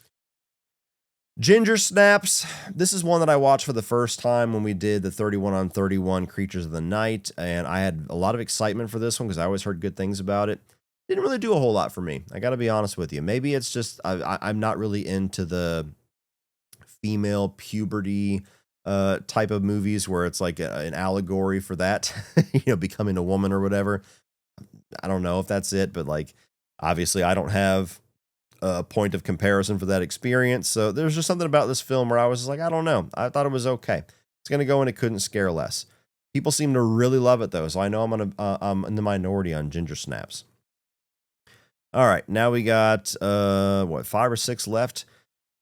Ginger Snaps. This is one that I watched for the first time when we did the 31 on 31 Creatures of the Night, and I had a lot of excitement for this one because I always heard good things about it. Didn't really do a whole lot for me. I got to be honest with you. Maybe it's just I'm not really into the female puberty type of movies where it's like an allegory for that, becoming a woman or whatever. I don't know if that's it, but like obviously I don't have a point of comparison for that experience. So there's just something about this film where I was just like, I don't know. I thought it was okay. It's going to go in. It couldn't scare less. People seem to really love it though. So I know I'm in the minority on Ginger Snaps. All right. Now we got, 5 or 6 left.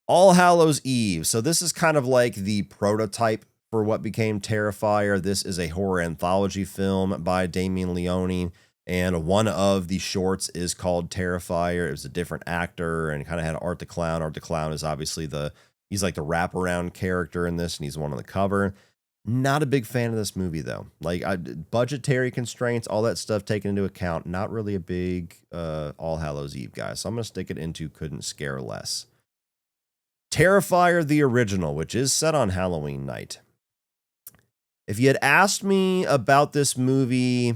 All Hallows Eve. So this is kind of like the prototype for what became Terrifier. This is a horror anthology film by Damien Leone. And one of the shorts is called Terrifier. It was a different actor and kind of had Art the Clown. Art the Clown is obviously he's like the wraparound character in this, and he's one on the cover. Not a big fan of this movie, though. Like, budgetary constraints, all that stuff taken into account, not really a big All Hallows Eve guy. So I'm going to stick it into couldn't scare less. Terrifier the original, which is set on Halloween night. If you had asked me about this movie,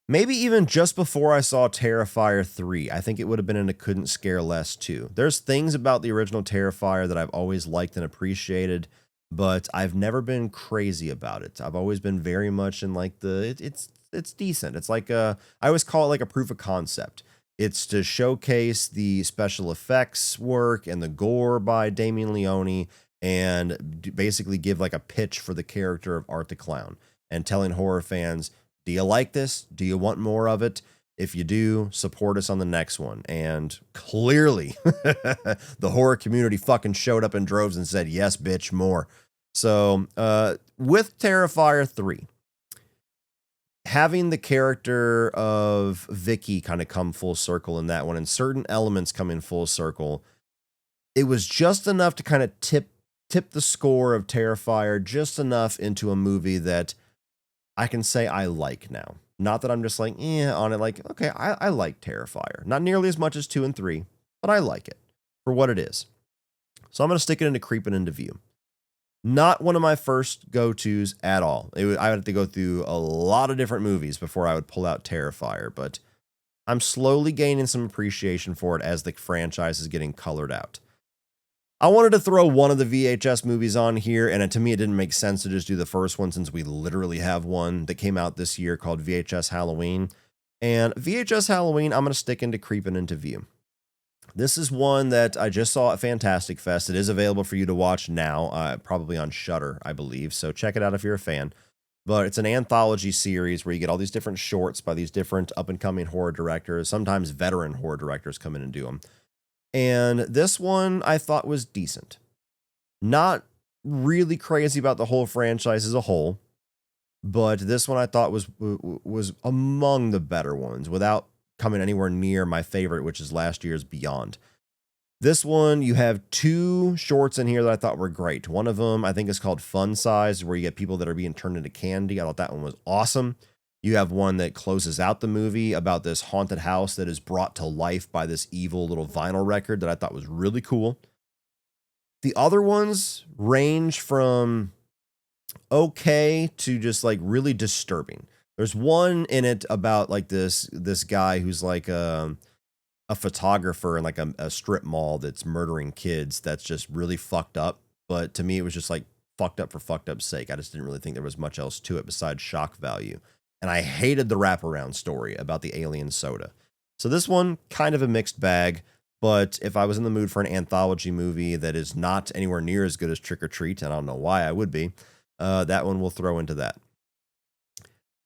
maybe even just before I saw Terrifier 3, I think it would have been in a couldn't scare less too. There's things about the original Terrifier that I've always liked and appreciated, but I've never been crazy about it. I've always been very much in like it's decent. It's like I always call it like a proof of concept. It's to showcase the special effects work and the gore by Damien Leone and basically give like a pitch for the character of Art the Clown and telling horror fans, do you like this? Do you want more of it? If you do, support us on the next one. And clearly, the horror community fucking showed up in droves and said, yes, bitch, more. So with Terrifier 3, having the character of Vicky kind of come full circle in that one and certain elements come in full circle, it was just enough to kind of tip the score of Terrifier just enough into a movie that I can say I like now. Not that I'm just like, on it. Like, okay, I like Terrifier. Not nearly as much as 2 and 3, but I like it for what it is. So I'm going to stick it into creeping into view. Not one of my first go-tos at all. I would have to go through a lot of different movies before I would pull out Terrifier, but I'm slowly gaining some appreciation for it as the franchise is getting colored out. I wanted to throw one of the VHS movies on here, and to me, it didn't make sense to just do the first one since we literally have one that came out this year called VHS Halloween. And VHS Halloween, I'm going to stick into creeping into view. This is one that I just saw at Fantastic Fest. It is available for you to watch now, probably on Shudder, I believe. So check it out if you're a fan. But it's an anthology series where you get all these different shorts by these different up-and-coming horror directors. Sometimes veteran horror directors come in and do them. And this one I thought was decent. Not really crazy about the whole franchise as a whole, but this one I thought was among the better ones without coming anywhere near my favorite, which is last year's Beyond. This one, you have 2 shorts in here that I thought were great. One of them I think is called Fun Size, where you get people that are being turned into candy. I thought that one was awesome. You have one that closes out the movie about this haunted house that is brought to life by this evil little vinyl record that I thought was really cool. The other ones range from okay to just like really disturbing. There's one in it about like this guy who's like a photographer in like a strip mall that's murdering kids. That's just really fucked up. But to me, it was just like fucked up for fucked up's sake. I just didn't really think there was much else to it besides shock value. And I hated the wraparound story about the alien soda. So this one, kind of a mixed bag. But if I was in the mood for an anthology movie that is not anywhere near as good as Trick or Treat, and I don't know why I would be, that one will throw into that.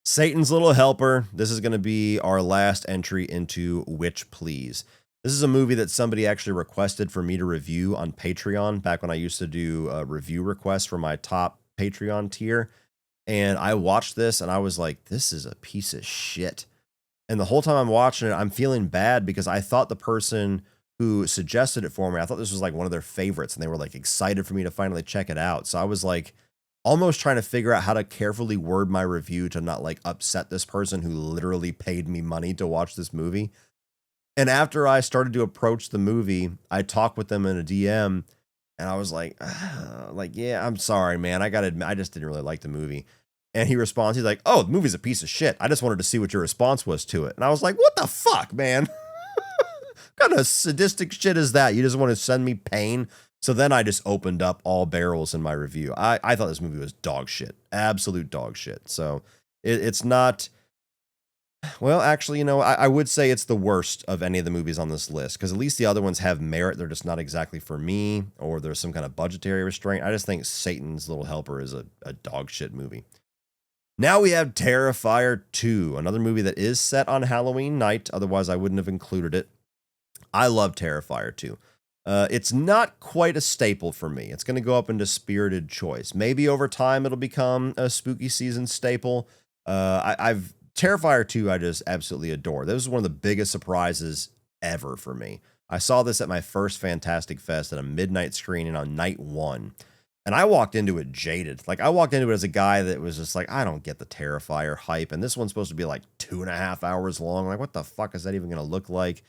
Satan's Little Helper. This is going to be our last entry into Witch Please. This is a movie that somebody actually requested for me to review on Patreon back when I used to do review requests for my top Patreon tier. And I watched this and I was like, this is a piece of shit. And the whole time I'm watching it, I'm feeling bad because I thought the person who suggested it for me, I thought this was like one of their favorites and they were like excited for me to finally check it out. So I was like, almost trying to figure out how to carefully word my review to not like upset this person who literally paid me money to watch this movie. And after I started to approach the movie, I talked with them in a DM and I was like, yeah, I'm sorry, man. I got to admit, I just didn't really like the movie. And he responds, he's like, oh, the movie's a piece of shit. I just wanted to see what your response was to it. And I was like, what the fuck, man? What kind of sadistic shit is that? You just want to send me pain? So then I just opened up all barrels in my review. I thought this movie was dog shit, absolute dog shit. So it's not, well, actually, you know, I would say it's the worst of any of the movies on this list because at least the other ones have merit. They're just not exactly for me, or there's some kind of budgetary restraint. I just think Satan's Little Helper is a dog shit movie. Now we have Terrifier 2, another movie that is set on Halloween night. Otherwise, I wouldn't have included it. I love Terrifier 2. It's not quite a staple for me. It's going to go up into Spirited Choice. Maybe over time it'll become a spooky season staple. Terrifier 2, I just absolutely adore. This was one of the biggest surprises ever for me. I saw this at my first Fantastic Fest at a midnight screening on night 1. And I walked into it jaded. Like, I walked into it as a guy that was just like, I don't get the Terrifier hype. And this one's supposed to be like 2.5 hours long. Like, what the fuck is that even going to look like?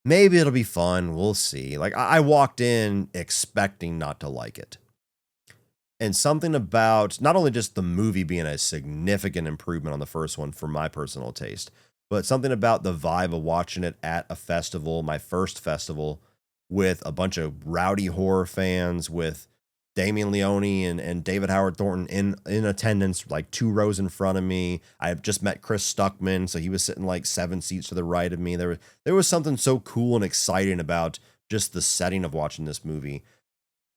Maybe it'll be fun. We'll see. Like, I walked in expecting not to like it. And something about not only just the movie being a significant improvement on the first one for my personal taste, but something about the vibe of watching it at a festival, my first festival, with a bunch of rowdy horror fans, with Damien Leone and David Howard Thornton in attendance, like 2 rows in front of me. I have just met Chris Stuckman, so he was sitting like 7 seats to the right of me. There was something so cool and exciting about just the setting of watching this movie.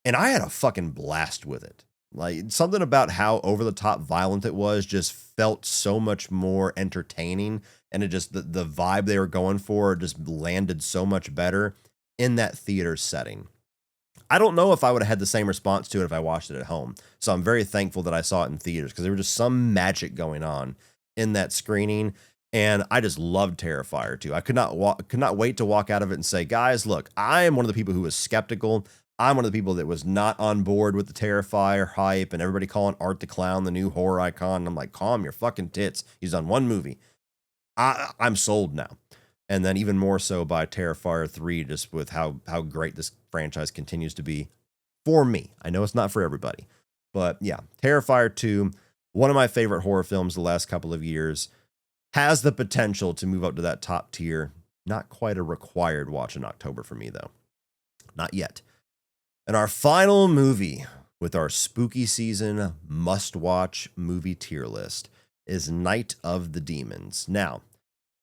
And I had a fucking blast with it. Like, something about how over-the-top violent it was just felt so much more entertaining, and it just, the vibe they were going for just landed so much better in that theater setting. I don't know if I would have had the same response to it if I watched it at home, so I'm very thankful that I saw it in theaters, because there was just some magic going on in that screening, and I just loved Terrifier 2. I could not wait to walk out of it and say, guys, look, I am one of the people who was skeptical. I'm one of the people that was not on board with the Terrifier hype and everybody calling Art the Clown the new horror icon. And I'm like, calm your fucking tits. He's done one movie. I'm sold now. And then even more so by Terrifier 3, just with how great this franchise continues to be for me. I know it's not for everybody. But yeah, Terrifier 2, one of my favorite horror films the last couple of years, has the potential to move up to that top tier. Not quite a required watch in October for me, though. Not yet. And our final movie with our spooky season must-watch movie tier list is Night of the Demons. Now,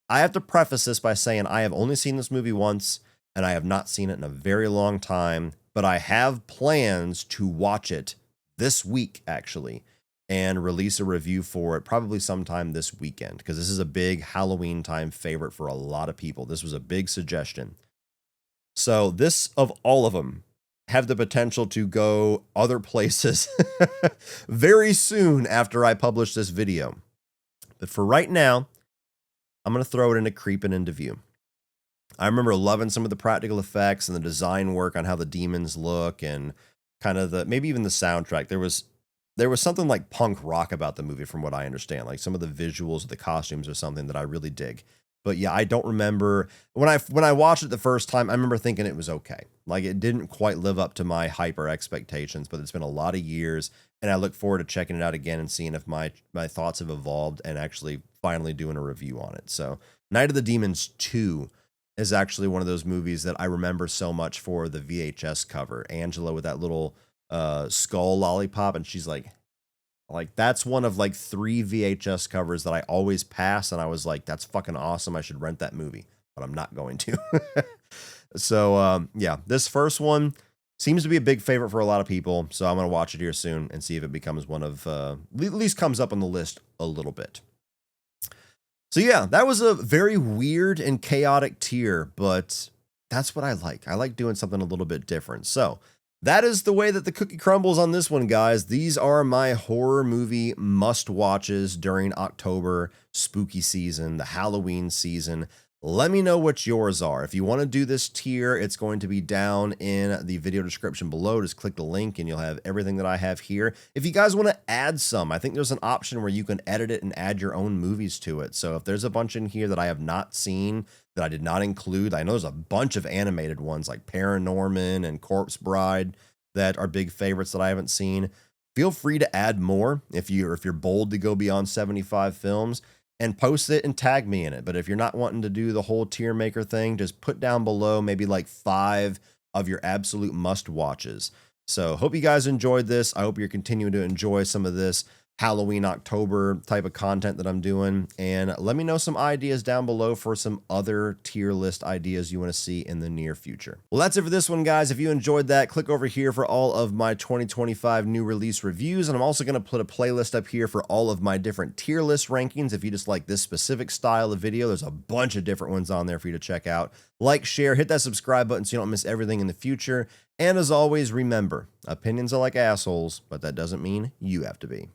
I have to preface this by saying I have only seen this movie once, and I have not seen it in a very long time, but I have plans to watch it this week, actually, and release a review for it probably sometime this weekend, because this is a big Halloween time favorite for a lot of people. This was a big suggestion. So this, of all of them, have the potential to go other places very soon after I publish this video. But for right now, I'm going to throw it into creeping into view. I remember loving some of the practical effects and the design work on how the demons look, and kind of maybe even the soundtrack. There was something like punk rock about the movie from what I understand. Like some of the visuals, the costumes are something that I really dig. But yeah, I don't remember when I watched it the first time, I remember thinking it was okay. Like, it didn't quite live up to my hyper expectations, but it's been a lot of years, and I look forward to checking it out again and seeing if my thoughts have evolved and actually finally doing a review on it. So Night of the Demons 2 is actually one of those movies that I remember so much for the VHS cover. Angela with that little skull lollipop, and she's like that's one of like 3 VHS covers that I always pass, and I was like, that's fucking awesome. I should rent that movie, but I'm not going to. So yeah, this first one seems to be a big favorite for a lot of people, so I'm going to watch it here soon and see if it becomes one of, at least comes up on the list a little bit. So yeah, that was a very weird and chaotic tier, but that's what I like. I like doing something a little bit different. So that is the way that the cookie crumbles on this one, guys. These are my horror movie must-watches during October, spooky season, the Halloween season. Let me know what yours are. If you want to do this tier, it's going to be down in the video description below. Just click the link and you'll have everything that I have here. If you guys want to add some, I think there's an option where you can edit it and add your own movies to it. So if there's a bunch in here that I have not seen, that I did not include, I know there's a bunch of animated ones like Paranorman and Corpse Bride that are big favorites that I haven't seen. Feel free to add more if you're bold to go beyond 75 films. And post it and tag me in it. But if you're not wanting to do the whole tier maker thing, just put down below maybe like 5 of your absolute must watches. So hope you guys enjoyed this. I hope you're continuing to enjoy some of this Halloween October type of content that I'm doing. And let me know some ideas down below for some other tier list ideas you want to see in the near future. Well, that's it for this one, guys. If you enjoyed that, click over here for all of my 2025 new release reviews. And I'm also going to put a playlist up here for all of my different tier list rankings. If you just like this specific style of video, there's a bunch of different ones on there for you to check out. Like, share, hit that subscribe button so you don't miss everything in the future. And as always, remember, opinions are like assholes, but that doesn't mean you have to be.